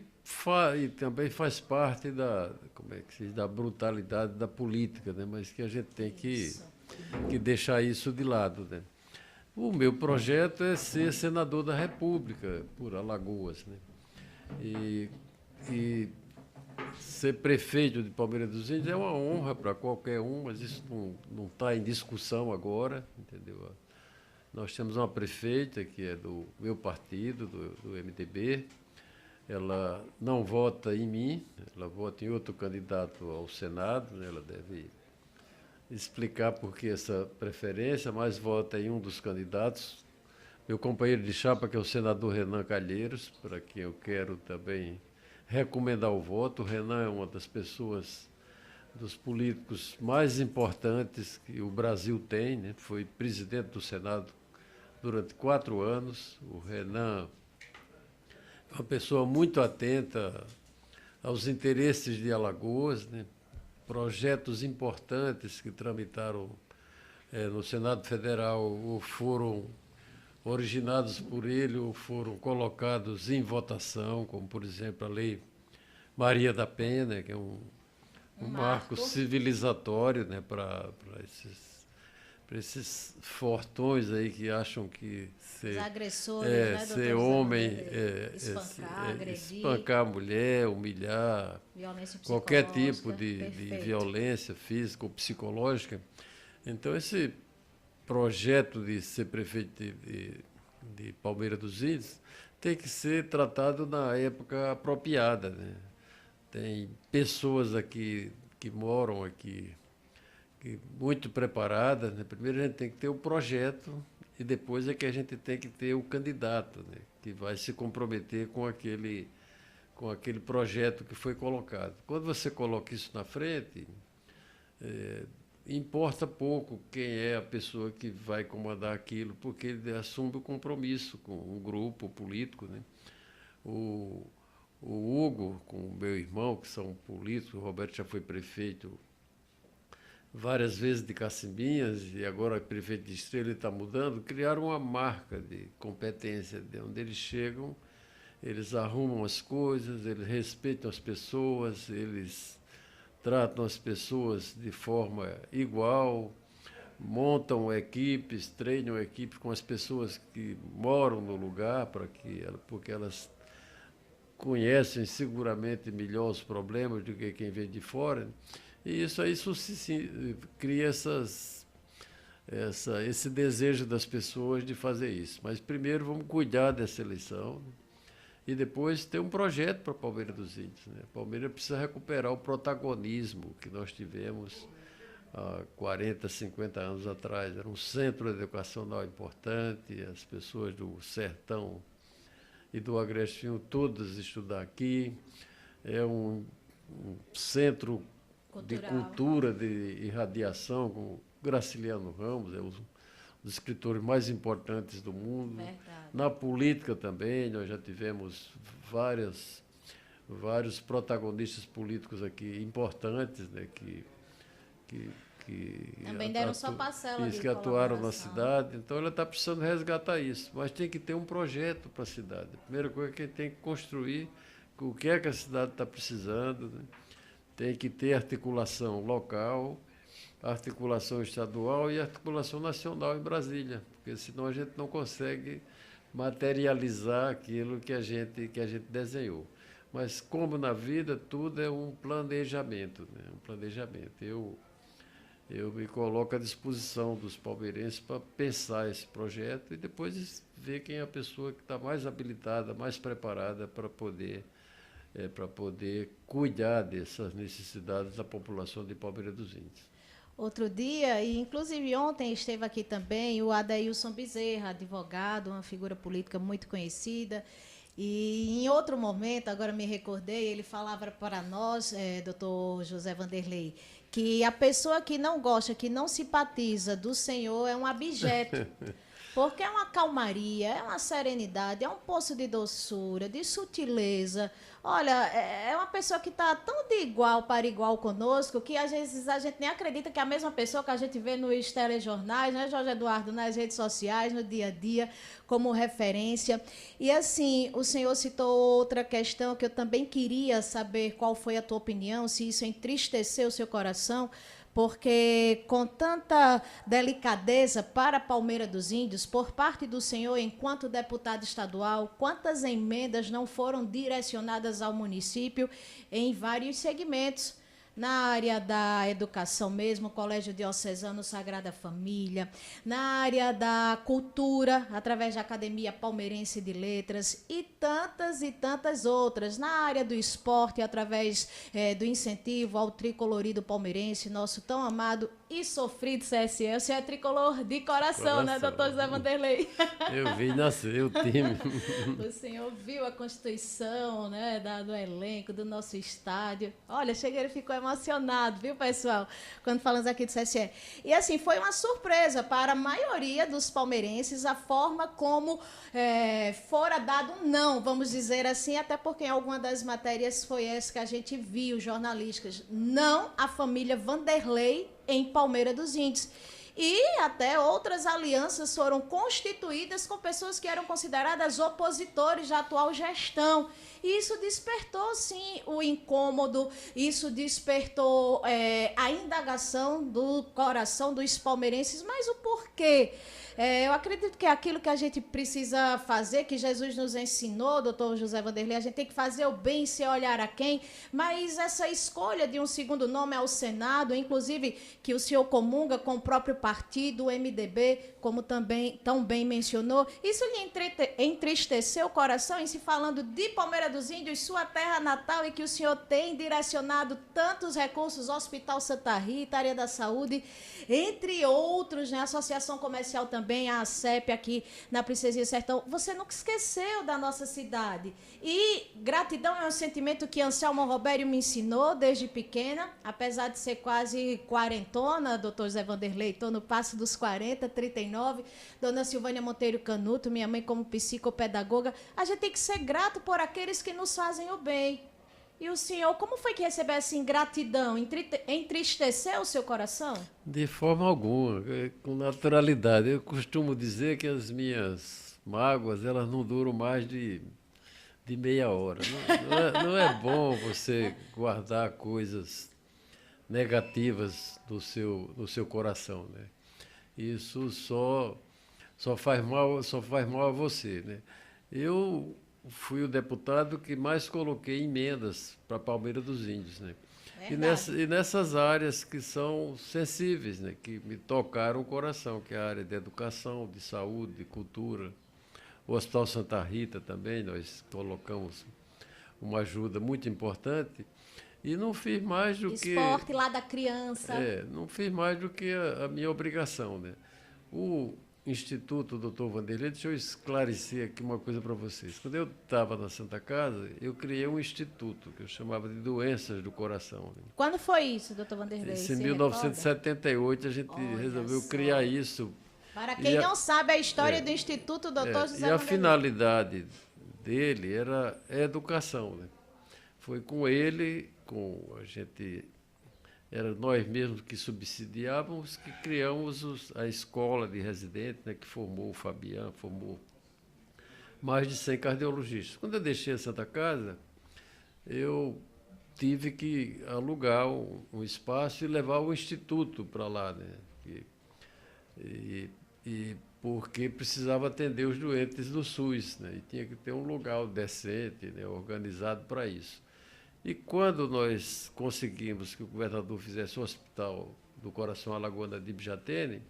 também faz parte da, como é que se diz, da brutalidade da política, né? Mas que a gente tem que deixar isso de lado, né? O meu projeto é ser senador da República por Alagoas, né? E ser prefeito de Palmeira dos Índios é uma honra para qualquer um, mas isso não está em discussão agora, entendeu? Nós temos uma prefeita que é do meu partido, do MDB. Ela não vota em mim, ela vota em outro candidato ao Senado, né? Ela deve explicar por que essa preferência, mas vota em um dos candidatos, meu companheiro de chapa, que é o senador Renan Calheiros, para quem eu quero também recomendar o voto. O Renan é uma das pessoas, dos políticos mais importantes que o Brasil tem, né? Foi presidente do Senado durante 4 anos. O Renan é uma pessoa muito atenta aos interesses de Alagoas, né? Projetos importantes que tramitaram no Senado Federal ou foram originados por ele ou foram colocados em votação, como, por exemplo, a Lei Maria da Penha, que é um marco civilizatório, né, para esses fortões aí que acham que os agressores, né, ser homem espancar a mulher, humilhar, qualquer tipo de violência física ou psicológica. Então, esse projeto de ser prefeito de Palmeira dos Índios tem que ser tratado na época apropriada, né? Tem pessoas aqui que moram aqui muito preparadas, né? Primeiro a gente tem que ter o projeto e depois é que a gente tem que ter o candidato, né? Que vai se comprometer com aquele projeto que foi colocado. Quando você coloca isso na frente, importa pouco quem é a pessoa que vai comandar aquilo, porque ele assume o compromisso com um grupo político, né? O Hugo, com o meu irmão, que são políticos, o Roberto já foi prefeito várias vezes de Cacimbinhas e agora prefeito de Estrela, ele está mudando, criaram uma marca de competência, de onde eles chegam, eles arrumam as coisas, eles respeitam as pessoas, eles tratam as pessoas de forma igual, montam equipes, treinam equipes com as pessoas que moram no lugar, porque elas conhecem seguramente melhor os problemas do que quem vem de fora. E isso aí cria esse desejo das pessoas de fazer isso. Mas primeiro vamos cuidar dessa eleição, né? E depois ter um projeto para Palmeira dos Índios, né? Palmeira precisa recuperar o protagonismo que nós tivemos há 40, 50 anos atrás. Era um centro educacional importante, as pessoas do sertão e do Agreste vinham todas estudar aqui. É um centro de cultura, de irradiação, com Graciliano Ramos, é um dos escritores mais importantes do mundo. Verdade. Na política também, nós já tivemos vários protagonistas políticos aqui importantes, né, que também deram sua parcela de que atuaram na colaboração. cidade. Então, ela está precisando resgatar isso. Mas tem que ter um projeto para a cidade. A primeira coisa é que tem que construir o que é que a cidade está precisando, né? Tem que ter articulação local, articulação estadual e articulação nacional em Brasília, porque senão a gente não consegue materializar aquilo que a gente desenhou. Mas, como na vida, tudo é um planejamento, né? Um planejamento. Eu me coloco à disposição dos palmeirenses para pensar esse projeto e depois ver quem é a pessoa que está mais habilitada, mais preparada para poder cuidar dessas necessidades da população de Palmeira dos Índios. Outro dia, e inclusive ontem esteve aqui também o Adeilson Bezerra, advogado, uma figura política muito conhecida. E em outro momento, agora me recordei, ele falava para nós, doutor José Vanderlei, que a pessoa que não gosta, que não simpatiza do Senhor é um abjeto. Porque é uma calmaria, é uma serenidade, é um poço de doçura, de sutileza. Olha, é uma pessoa que está tão de igual para igual conosco que às vezes a gente nem acredita que é a mesma pessoa que a gente vê nos telejornais, né, Jorge Eduardo, nas redes sociais, no dia a dia, como referência. E assim, o senhor citou outra questão que eu também queria saber qual foi a tua opinião, se isso entristeceu o seu coração, porque com tanta delicadeza para a Palmeira dos Índios, por parte do senhor enquanto deputado estadual, quantas emendas não foram direcionadas ao município em vários segmentos? Na área da educação mesmo, Colégio Diocesano Sagrada Família, na área da cultura, através da Academia Palmeirense de Letras e tantas outras. Na área do esporte, através do incentivo ao tricolorido palmeirense, nosso tão amado e sofrido CSE. Você é tricolor de coração, né, doutor José Vanderlei? Eu vi nascer o time. O senhor viu a constituição, né, do elenco, do nosso estádio. Olha, cheguei e ficou emocionado, viu, pessoal, quando falamos aqui do CSE. E, assim, foi uma surpresa para a maioria dos palmeirenses a forma como fora dado um não, vamos dizer assim, até porque em alguma das matérias foi essa que a gente viu, jornalísticas. Não à família Vanderlei em Palmeira dos Índios. E até outras alianças foram constituídas com pessoas que eram consideradas opositores da atual gestão. E isso despertou, sim, o incômodo, isso despertou a indagação do coração dos palmeirenses. Mas o porquê? Eu acredito que é aquilo que a gente precisa fazer, que Jesus nos ensinou, doutor José Vanderlei, a gente tem que fazer o bem sem olhar a quem, mas essa escolha de um segundo nome ao Senado, inclusive que o senhor comunga com o próprio partido, o MDB, como também tão bem mencionou, isso lhe entristeceu o coração em se falando de Palmeira dos Índios, sua terra natal, e que o senhor tem direcionado tantos recursos, Hospital Santa Rita, área da saúde, entre outros, né, Associação Comercial também, a ACEP aqui na Princesinha Sertão. Você nunca esqueceu da nossa cidade. E gratidão é um sentimento que Anselmo Robério me ensinou desde pequena, apesar de ser quase quarentona, doutor Zé Vanderlei, estou no passo dos 40, 39, dona Silvânia Monteiro Canuto, minha mãe como psicopedagoga, a gente tem que ser grato por aqueles que nos fazem o bem. E o senhor, como foi que recebeu essa ingratidão? Entristeceu o seu coração? De forma alguma, com naturalidade. Eu costumo dizer que as minhas mágoas, elas não duram mais de meia hora. Não é bom você guardar coisas negativas no seu coração, né? Isso só faz mal a você, né? Eu fui o deputado que mais coloquei emendas para a Palmeira dos Índios, né? E nessas áreas que são sensíveis, né? Que me tocaram o coração, que é a área de educação, de saúde, de cultura. O Hospital Santa Rita também, nós colocamos uma ajuda muito importante. E não fiz mais do que... Esporte lá da criança. Não fiz mais do que a minha obrigação, né? O Instituto Dr. Vanderlei, deixa eu esclarecer aqui uma coisa para vocês. Quando eu estava na Santa Casa, eu criei um instituto que eu chamava de Doenças do Coração, né? Quando foi isso, doutor Vanderlei? Isso em 1978 a gente resolveu criar isso. Para quem não sabe a história do Instituto Dr. José Vanderlei. E a finalidade dele era a educação, né? foi com ele, a gente, era nós mesmos que subsidiávamos, que criamos a escola de residente, né, que formou o Fabiano, formou mais de 100 cardiologistas. Quando eu deixei a Santa Casa, eu tive que alugar um espaço e levar o instituto para lá, né? E porque precisava atender os doentes do SUS, né? E tinha que ter um lugar decente, né, organizado para isso. E quando nós conseguimos que o governador fizesse o Hospital do Coração Alagoana de Ibjatene,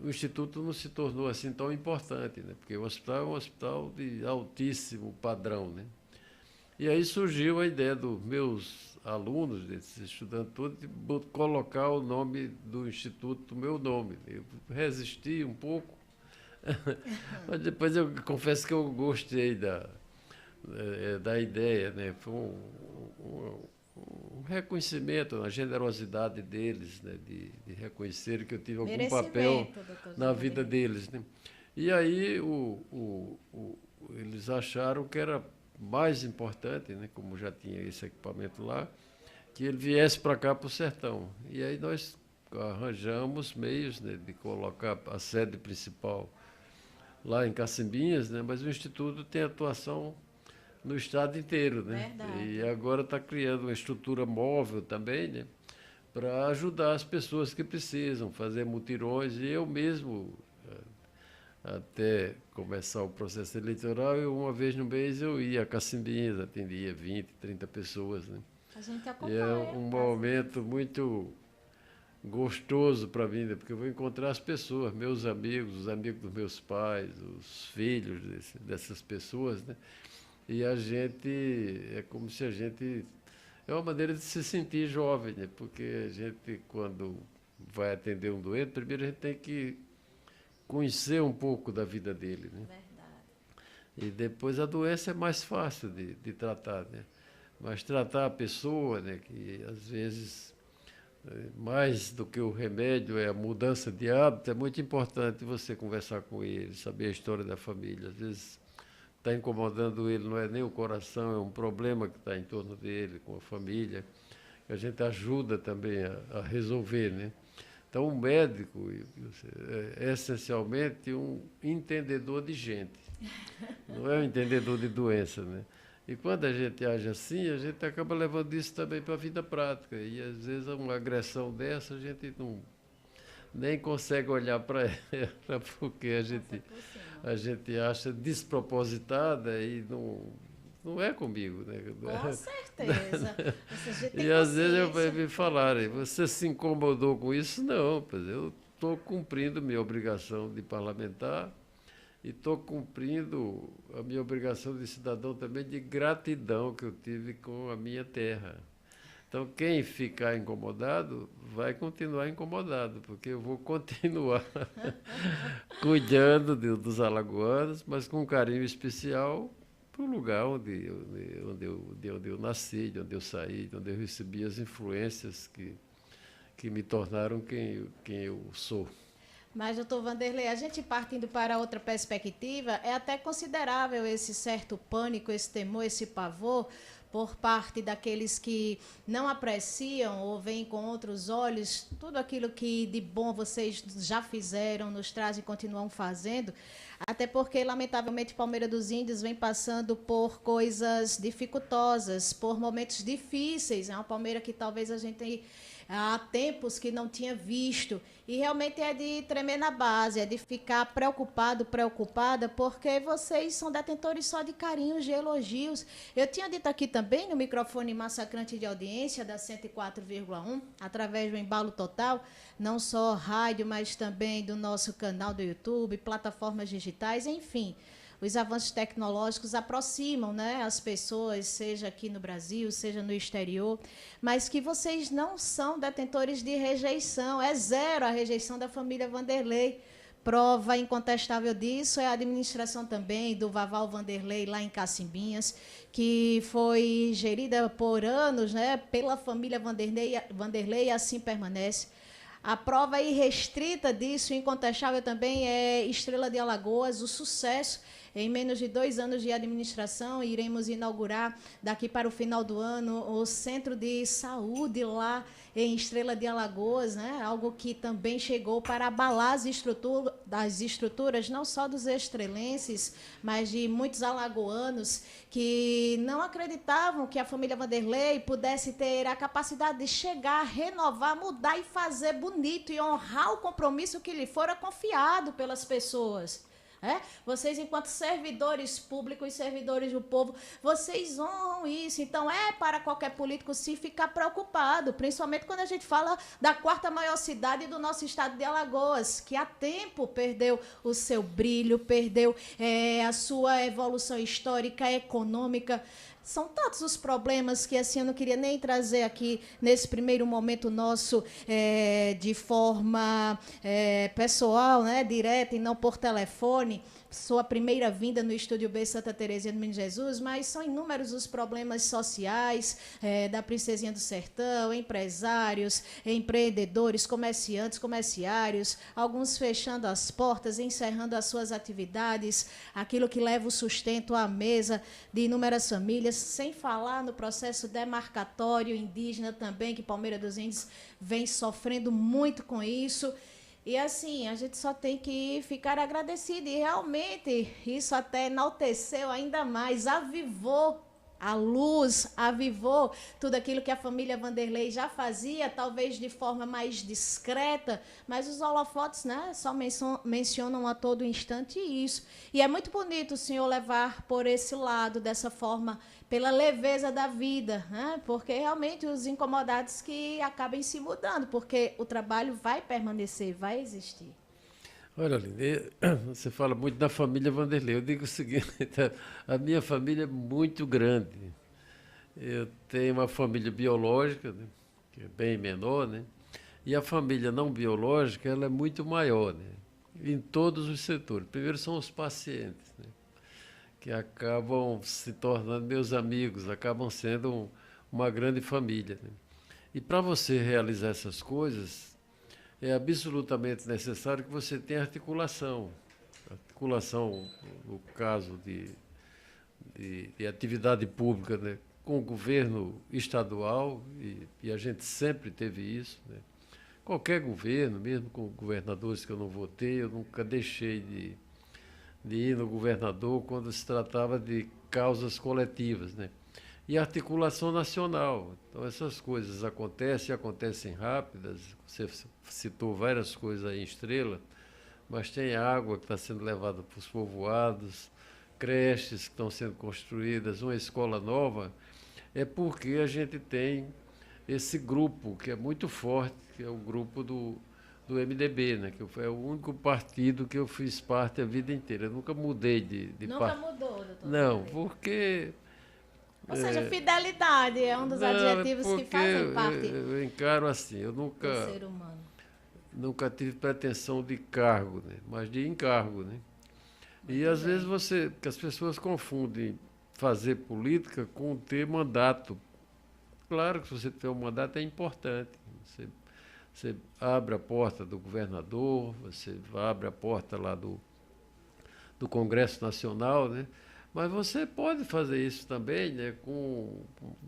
o Instituto não se tornou assim tão importante, né? Porque o hospital é um hospital de altíssimo padrão, né? E aí surgiu a ideia dos meus alunos, desses estudantes todos, de colocar o nome do Instituto, o meu nome. Eu resisti um pouco, mas depois eu confesso que eu gostei da ideia, né? Foi um reconhecimento, uma generosidade deles, né? De reconhecer que eu tive algum papel na vida deles, né? E aí eles acharam que era mais importante, né? Como já tinha esse equipamento lá, que ele viesse para cá, para o sertão. E aí nós arranjamos meios, né, de colocar a sede principal lá em Cacimbinhas, né? Mas o Instituto tem atuação no estado inteiro, né? Verdade. E agora está criando uma estrutura móvel também, né? Para ajudar as pessoas que precisam fazer mutirões. E eu mesmo, até começar o processo eleitoral, uma vez no mês eu ia a Cacimbinhas, atendia 20, 30 pessoas, né? A gente E acompanha. é um momento muito gostoso para mim, né? Porque eu vou encontrar as pessoas, meus amigos, os amigos dos meus pais, os filhos dessas pessoas, né? E a gente, é como se a gente, é uma maneira de se sentir jovem, né? Porque a gente, quando vai atender um doente, primeiro a gente tem que conhecer um pouco da vida dele, né? Verdade. E depois a doença é mais fácil de tratar, né? Mas tratar a pessoa, né, que às vezes, mais do que o remédio, é a mudança de hábito, é muito importante você conversar com ele, saber a história da família. Às vezes está incomodando ele, não é nem o coração, é um problema que está em torno dele, com a família, que a gente ajuda também a resolver, né? Então, o médico é essencialmente um entendedor de gente, não é um entendedor de doença, né? E quando a gente age assim, a gente acaba levando isso também para a vida prática. E, às vezes, uma agressão dessa, a gente nem consegue olhar para ela, porque a gente acha despropositada e não é comigo, né? Com certeza. E às vezes me falarem, você se incomodou com isso? Não, pois eu estou cumprindo minha obrigação de parlamentar e estou cumprindo a minha obrigação de cidadão também de gratidão que eu tive com a minha terra. Então, quem ficar incomodado vai continuar incomodado, porque eu vou continuar cuidando dos alagoanos, mas com um carinho especial para o lugar onde eu nasci, de onde eu saí, de onde eu recebi as influências que me tornaram quem eu sou. Mas, doutor Vanderlei, a gente partindo para outra perspectiva, é até considerável esse certo pânico, esse temor, esse pavor, por parte daqueles que não apreciam ou veem com outros olhos tudo aquilo que de bom vocês já fizeram, nos trazem e continuam fazendo, até porque, lamentavelmente, Palmeira dos Índios vem passando por coisas dificultosas, por momentos difíceis. É uma Palmeira que talvez a gente há tempos que não tinha visto. E realmente é de tremer na base, é de ficar preocupada, porque vocês são detentores só de carinhos, de elogios. Eu tinha dito aqui também, no microfone massacrante de audiência da 104,1, através do Embalo Total, não só rádio, mas também do nosso canal do YouTube, plataformas digitais, enfim. Os avanços tecnológicos aproximam, né, as pessoas, seja aqui no Brasil, seja no exterior, mas que vocês não são detentores de rejeição. É zero a rejeição da família Vanderlei. Prova incontestável disso é a administração também do Vaval Vanderlei, lá em Cacimbinhas, que foi gerida por anos, né, pela família Vanderlei, e assim permanece. A prova irrestrita disso, incontestável também, é Estrela de Alagoas, o sucesso Em menos de 2 anos de administração, iremos inaugurar, daqui para o final do ano, o Centro de Saúde lá em Estrela de Alagoas, né? Algo que também chegou para abalar as estruturas, não só dos estrelenses, mas de muitos alagoanos que não acreditavam que a família Vanderlei pudesse ter a capacidade de chegar, renovar, mudar e fazer bonito e honrar o compromisso que lhe fora confiado pelas pessoas. Vocês, enquanto servidores públicos, servidores do povo, vocês honram isso. Então, para qualquer político se ficar preocupado, principalmente quando a gente fala da 4ª maior cidade do nosso estado de Alagoas, que há tempo perdeu o seu brilho, perdeu a sua evolução histórica, econômica. São tantos os problemas que assim eu não queria nem trazer aqui nesse primeiro momento nosso de forma pessoal, né, direta e não por telefone. Sua primeira vinda no Estúdio B Santa Terezinha do Menino Jesus, mas são inúmeros os problemas sociais da Princesinha do Sertão, empresários, empreendedores, comerciantes, comerciários, alguns fechando as portas, encerrando as suas atividades, aquilo que leva o sustento à mesa de inúmeras famílias, sem falar no processo demarcatório indígena também, que Palmeira dos Índios vem sofrendo muito com isso. E assim, a gente só tem que ficar agradecido. E realmente isso até enalteceu ainda mais, avivou a luz, avivou tudo aquilo que a família Vanderlei já fazia, talvez de forma mais discreta, mas os holofotes, né, só mencionam a todo instante isso. E é muito bonito o senhor levar por esse lado, dessa forma, pela leveza da vida, né? Porque realmente os incomodados que acabem se mudando, porque o trabalho vai permanecer, vai existir. Olha, Aline, você fala muito da família Vanderlei. Eu digo o seguinte, a minha família é muito grande. Eu tenho uma família biológica, né, que é bem menor, né? E a família não biológica, ela é muito maior, né? Em todos os setores. Primeiro são os pacientes, né, que acabam se tornando meus amigos, acabam sendo uma grande família, né? E para você realizar essas coisas, é absolutamente necessário que você tenha articulação. Articulação, no caso de atividade pública, né, com o governo estadual, e a gente sempre teve isso, né? Qualquer governo, mesmo com governadores que eu não votei, eu nunca deixei de ir no governador quando se tratava de causas coletivas, né? E articulação nacional. Então, essas coisas acontecem, acontecem rápidas. Você citou várias coisas aí em Estrela, mas tem água que está sendo levada para os povoados, creches que estão sendo construídas, uma escola nova. É porque a gente tem esse grupo que é muito forte, que é o grupo do MDB, né? Que é o único partido que eu fiz parte a vida inteira. Eu nunca mudei de Nunca mudou, doutor? Não, porque... Ou seja, fidelidade é um dos adjetivos que fazem parte eu encaro assim, eu do ser humano. Nunca tive pretensão de cargo, né? Mas de encargo, né? E às vezes que as pessoas confundem fazer política com ter mandato. Claro que se você tiver um mandato é importante. Você abre a porta do governador, você abre a porta lá do Congresso Nacional, né? Mas você pode fazer isso também, né,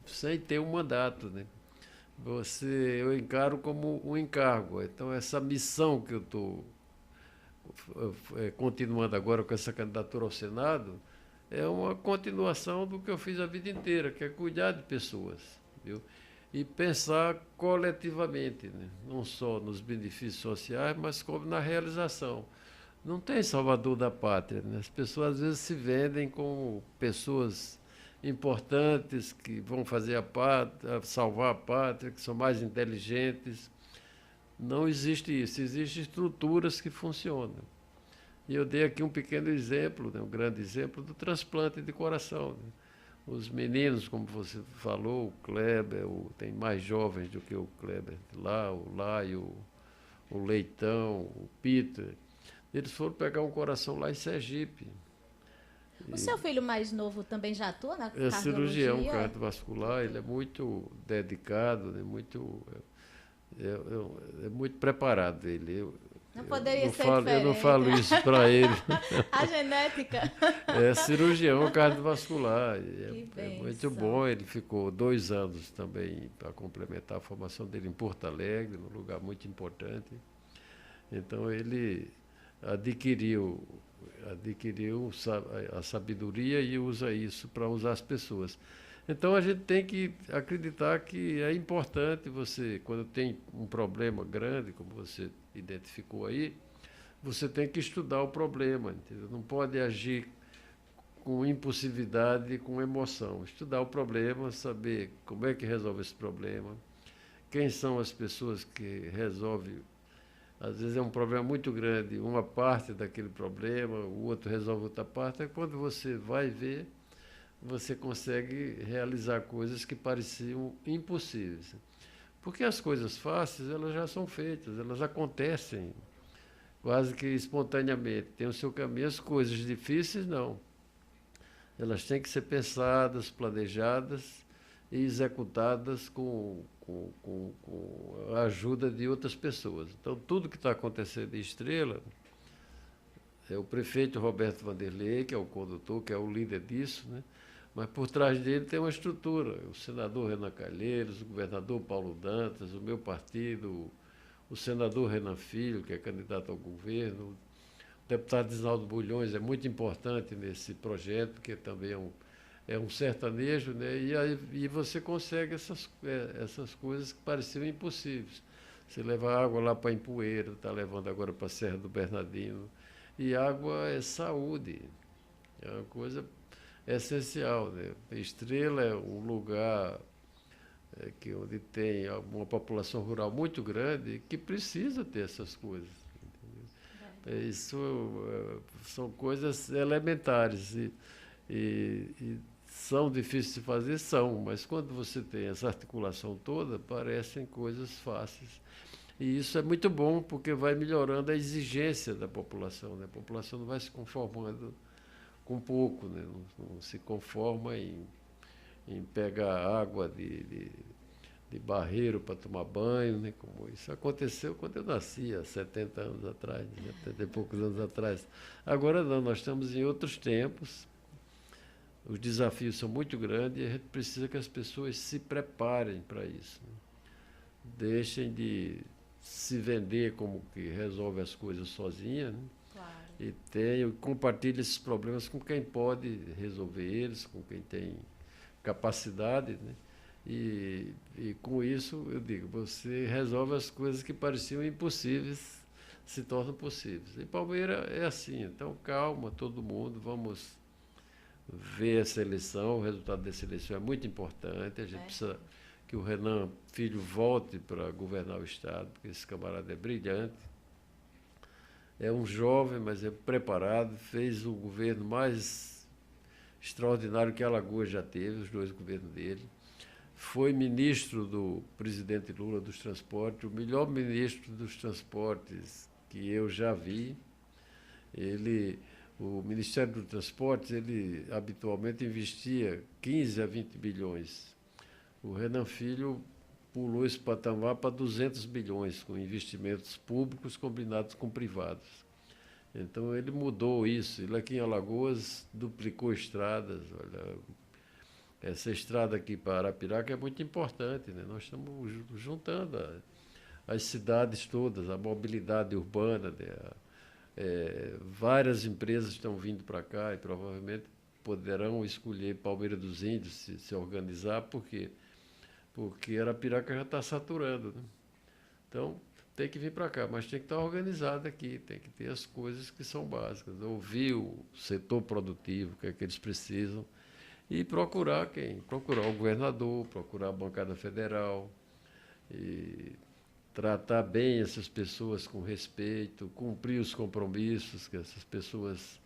sem ter um mandato, né? Eu encaro como um encargo. Então, essa missão que eu estou continuando agora com essa candidatura ao Senado é uma continuação do que eu fiz a vida inteira, que é cuidar de pessoas, viu? E pensar coletivamente, né? Não só nos benefícios sociais, mas como na realização. Não tem salvador da pátria, né? As pessoas às vezes se vendem como pessoas importantes que vão fazer a pátria, salvar a pátria, que são mais inteligentes. Não existe isso, existem estruturas que funcionam. E eu dei aqui um pequeno exemplo, né, um grande exemplo do transplante de coração, né? Os meninos, como você falou, o Kleber, tem mais jovens do que o Kleber lá, o Laio, o Leitão, o Peter. Eles foram pegar um coração lá em Sergipe. O seu filho mais novo também já atua na cardiologia? É cirurgião cardiovascular, ele é muito dedicado, né, é muito preparado. Não poderia ser Eu diferente. não falo isso para ele. A genética. É cirurgião cardiovascular. Que É muito bênção. bom. Ele ficou 2 anos também para complementar a formação dele em Porto Alegre, num lugar muito importante. Então, ele adquiriu a sabedoria e usa isso para usar as pessoas. Então, a gente tem que acreditar que é importante você, quando tem um problema grande, como você identificou aí, você tem que estudar o problema, entendeu? Não pode agir com impulsividade, com emoção. Estudar o problema, saber como é que resolve esse problema, quem são as pessoas que resolvem. Às vezes é um problema muito grande, uma parte daquele problema, o outro resolve outra parte. É quando você vai ver, você consegue realizar coisas que pareciam impossíveis. Porque as coisas fáceis, elas já são feitas, elas acontecem quase que espontaneamente. Tem o seu caminho. As coisas difíceis, não. Elas têm que ser pensadas, planejadas e executadas com a ajuda de outras pessoas. Então, tudo que está acontecendo em Estrela, é o prefeito Roberto Vanderlei, que é o condutor, que é o líder disso, né? Mas por trás dele tem uma estrutura. O senador Renan Calheiros, o governador Paulo Dantas, o meu partido, o senador Renan Filho, que é candidato ao governo, o deputado Isaldo Bulhões é muito importante nesse projeto, que também é um sertanejo, né? E você consegue essas coisas que pareciam impossíveis. Você leva água lá para Empoeira, está levando agora para a Serra do Bernardino. E água é saúde, é uma coisa essencial, né? Estrela é um lugar onde tem uma população rural muito grande que precisa ter essas coisas. Isso são coisas elementares e são difíceis de fazer, são, mas quando você tem essa articulação toda, parecem coisas fáceis. E isso é muito bom, porque vai melhorando a exigência da população, né? A população não vai se conformando com pouco, né? Não se conforma em pegar água de barreiro para tomar banho, né? Como isso aconteceu quando eu nasci, há 70 anos atrás, 70 e poucos anos atrás. Agora não, nós estamos em outros tempos, os desafios são muito grandes e a gente precisa que as pessoas se preparem para isso, né? Deixem de se vender como que resolve as coisas sozinha, né? Claro. Compartilhe esses problemas com quem pode resolver eles, com quem tem capacidade, né? E com isso, eu digo, você resolve as coisas que pareciam impossíveis, se tornam possíveis. E Palmeira é assim, então calma, todo mundo, vamos ver essa eleição, o resultado dessa eleição é muito importante, a gente precisa que o Renan Filho volte para governar o Estado, porque esse camarada é brilhante, é um jovem, mas é preparado, fez o governo mais extraordinário que Alagoas já teve, os 2 governos dele. Foi ministro do presidente Lula dos transportes, o melhor ministro dos transportes que eu já vi. O Ministério dos Transportes, ele habitualmente investia 15 a 20 bilhões. O Renan Filho pulou esse patamar para 200 bilhões, com investimentos públicos combinados com privados. Então, ele mudou isso. Ele aqui em Alagoas duplicou estradas. Olha, essa estrada aqui para Arapiraca é muito importante, né? Nós estamos juntando as cidades todas, a mobilidade urbana, né? Várias empresas estão vindo para cá e provavelmente poderão escolher Palmeira dos Índios, se organizar, porque Arapiraca já está saturando, né? Então, tem que vir para cá, mas tem que estar organizado aqui, tem que ter as coisas que são básicas, ouvir o setor produtivo, o que é que eles precisam, e procurar quem? Procurar o governador, procurar a bancada federal, e tratar bem essas pessoas com respeito, cumprir os compromissos que essas pessoas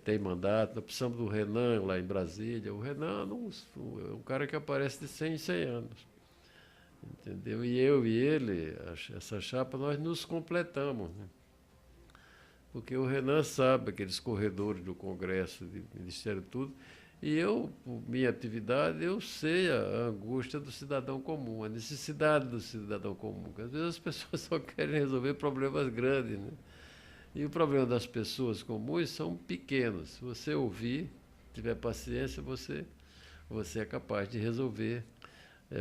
têm mandato. Nós precisamos do Renan lá em Brasília. O Renan é um cara que aparece de 100 em 100 anos. Entendeu? E eu e ele, essa chapa, nós nos completamos, né? Porque o Renan sabe aqueles corredores do Congresso, do Ministério, tudo, E eu, por minha atividade, eu sei a angústia do cidadão comum, a necessidade do cidadão comum. Porque às vezes as pessoas só querem resolver problemas grandes, né? E o problema das pessoas comuns são pequenos. Se você ouvir, tiver paciência, você é capaz de resolver,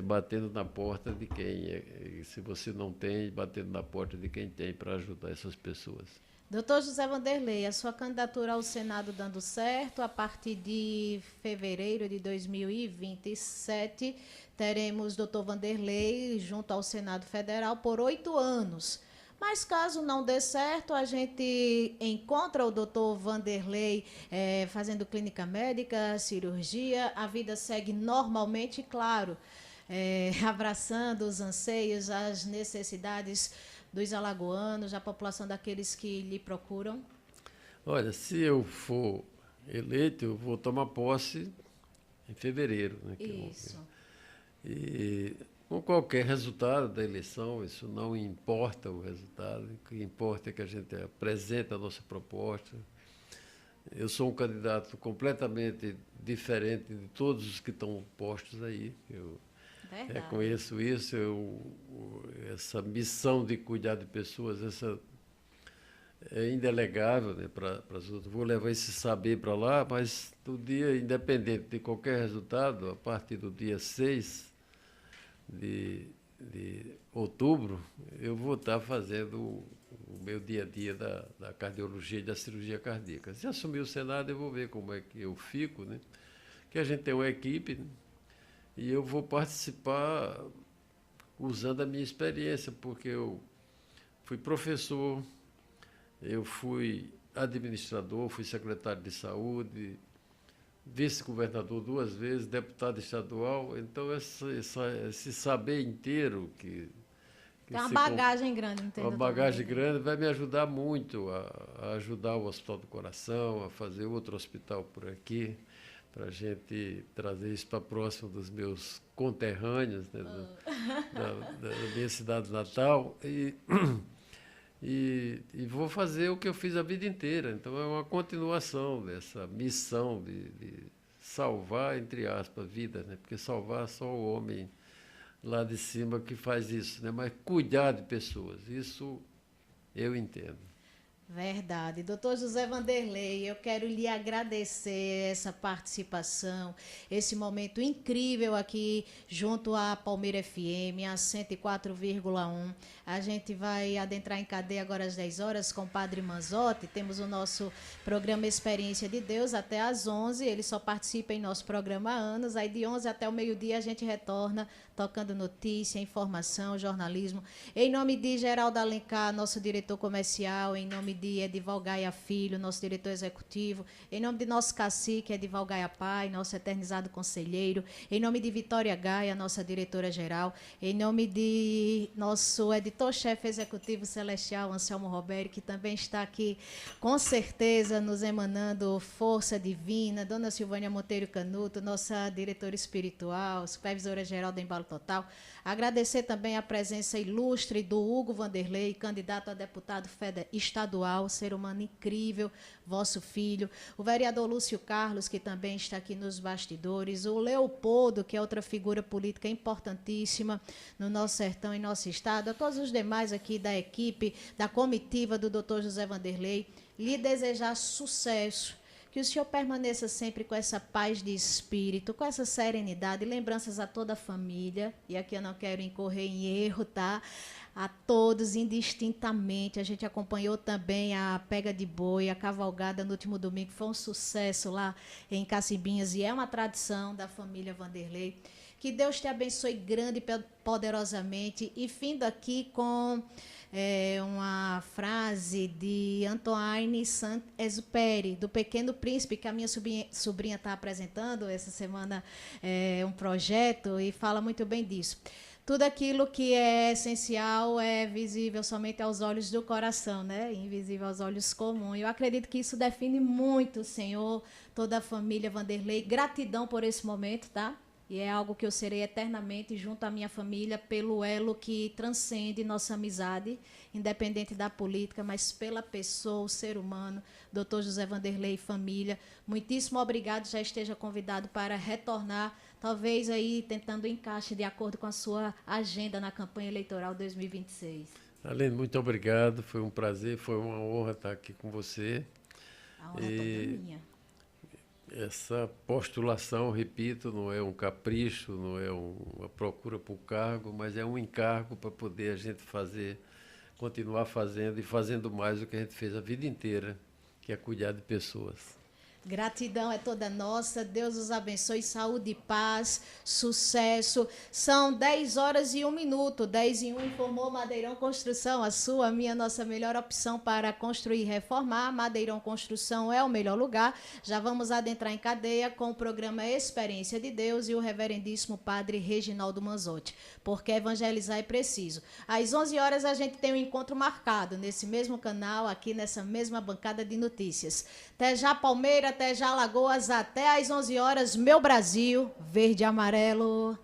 batendo na porta de quem, e se você não tem, batendo na porta de quem tem para ajudar essas pessoas. Doutor José Wanderley, a sua candidatura ao Senado dando certo, a partir de fevereiro de 2027, teremos doutor Wanderley junto ao Senado Federal por 8 anos. Mas caso não dê certo, a gente encontra o doutor Wanderley fazendo clínica médica, cirurgia, a vida segue normalmente, claro, abraçando os anseios, as necessidades dos alagoanos, da população daqueles que lhe procuram? Olha, se eu for eleito, eu vou tomar posse em fevereiro. Né, Isso. E com qualquer resultado da eleição, isso não importa o resultado, o que importa é que a gente apresente a nossa proposta. Eu sou um candidato completamente diferente de todos os que estão postos aí. Eu conheço isso, essa missão de cuidar de pessoas, essa é indelegável, né, para as outras. Vou levar esse saber para lá, mas no dia, independente de qualquer resultado, a partir do dia 6 de outubro, eu vou estar fazendo o meu dia a dia da cardiologia e da cirurgia cardíaca. Se assumir o Senado, eu vou ver como é que eu fico, né? Que a gente tem uma equipe, né? E eu vou participar usando a minha experiência, porque eu fui professor, eu fui administrador, fui secretário de saúde, vice-governador 2 vezes, deputado estadual. Então, esse saber inteiro que tem uma bagagem grande, entendeu? Uma bagagem grande vai me ajudar muito a ajudar o Hospital do Coração, a fazer outro hospital por aqui, para a gente trazer isso para próximo dos meus conterrâneos, né, da minha cidade natal. E vou fazer o que eu fiz a vida inteira. Então, é uma continuação dessa missão de salvar, entre aspas, vidas, né? Porque salvar só o homem lá de cima que faz isso, né? Mas cuidar de pessoas, isso eu entendo. Verdade. Doutor José Wanderley, eu quero lhe agradecer essa participação, esse momento incrível aqui junto à Palmeira FM, a 104,1. A gente vai adentrar em cadeia agora às 10 horas com o Padre Manzotti. Temos o nosso programa Experiência de Deus até às 11. Ele só participa em nosso programa há anos. Aí de 11 até o meio-dia a gente retorna tocando notícia, informação, jornalismo. Em nome de Geraldo Alencar, nosso diretor comercial, em nome de Edival Gaia Filho, nosso diretor executivo, em nome de nosso cacique Edival Gaia Pai, nosso eternizado conselheiro, em nome de Vitória Gaia, nossa diretora-geral, em nome de nosso editor-chefe executivo celestial, Anselmo Roberto, que também está aqui, com certeza, nos emanando força divina, Dona Silvânia Monteiro Canuto, nossa diretora espiritual, supervisora-geral do Embalo Total. Agradecer também a presença ilustre do Hugo Wanderley, candidato a deputado estadual, ser humano incrível, vosso filho. O vereador Lúcio Carlos, que também está aqui nos bastidores. O Leopoldo, que é outra figura política importantíssima no nosso sertão e nosso estado. A todos os demais aqui da equipe, da comitiva do Dr. José Wanderley, lhe desejar sucesso. Que o senhor permaneça sempre com essa paz de espírito, com essa serenidade, lembranças a toda a família. E aqui eu não quero incorrer em erro, tá? A todos, indistintamente. A gente acompanhou também a pega de boi, a cavalgada no último domingo. Foi um sucesso lá em Cacimbinhas e é uma tradição da família Wanderley. Que Deus te abençoe grande e poderosamente. E findo aqui com uma frase de Antoine Saint-Exupéry, do Pequeno Príncipe, que a minha sobrinha está apresentando essa semana, um projeto, e fala muito bem disso. Tudo aquilo que é essencial é visível somente aos olhos do coração, né? Invisível aos olhos comuns. Eu acredito que isso define muito, Senhor, toda a família Wanderley. Gratidão por esse momento, tá? E é algo que eu serei eternamente junto à minha família, pelo elo que transcende nossa amizade, independente da política, mas pela pessoa, o ser humano, Dr. José Vanderlei e família. Muitíssimo obrigado, já esteja convidado para retornar, talvez aí tentando encaixe de acordo com a sua agenda na campanha eleitoral 2026. Além, muito obrigado, foi um prazer, foi uma honra estar aqui com você. A honra é toda minha. Essa postulação, repito, não é um capricho, não é uma procura por cargo, mas é um encargo para poder a gente continuar fazendo e fazendo mais do que a gente fez a vida inteira, que é cuidar de pessoas. Gratidão é toda nossa, Deus os abençoe, saúde e paz, sucesso. São 10h01, 10h01, informou Madeirão Construção, a sua, a minha, nossa melhor opção para construir e reformar. Madeirão Construção é o melhor lugar. Já vamos adentrar em cadeia com o programa Experiência de Deus e o reverendíssimo padre Reginaldo Manzotti, porque evangelizar é preciso. Às 11h a gente tem um encontro marcado nesse mesmo canal, aqui nessa mesma bancada de notícias. Até já, Palmeiras, até já, Alagoas, até às 11h, meu Brasil, verde e amarelo.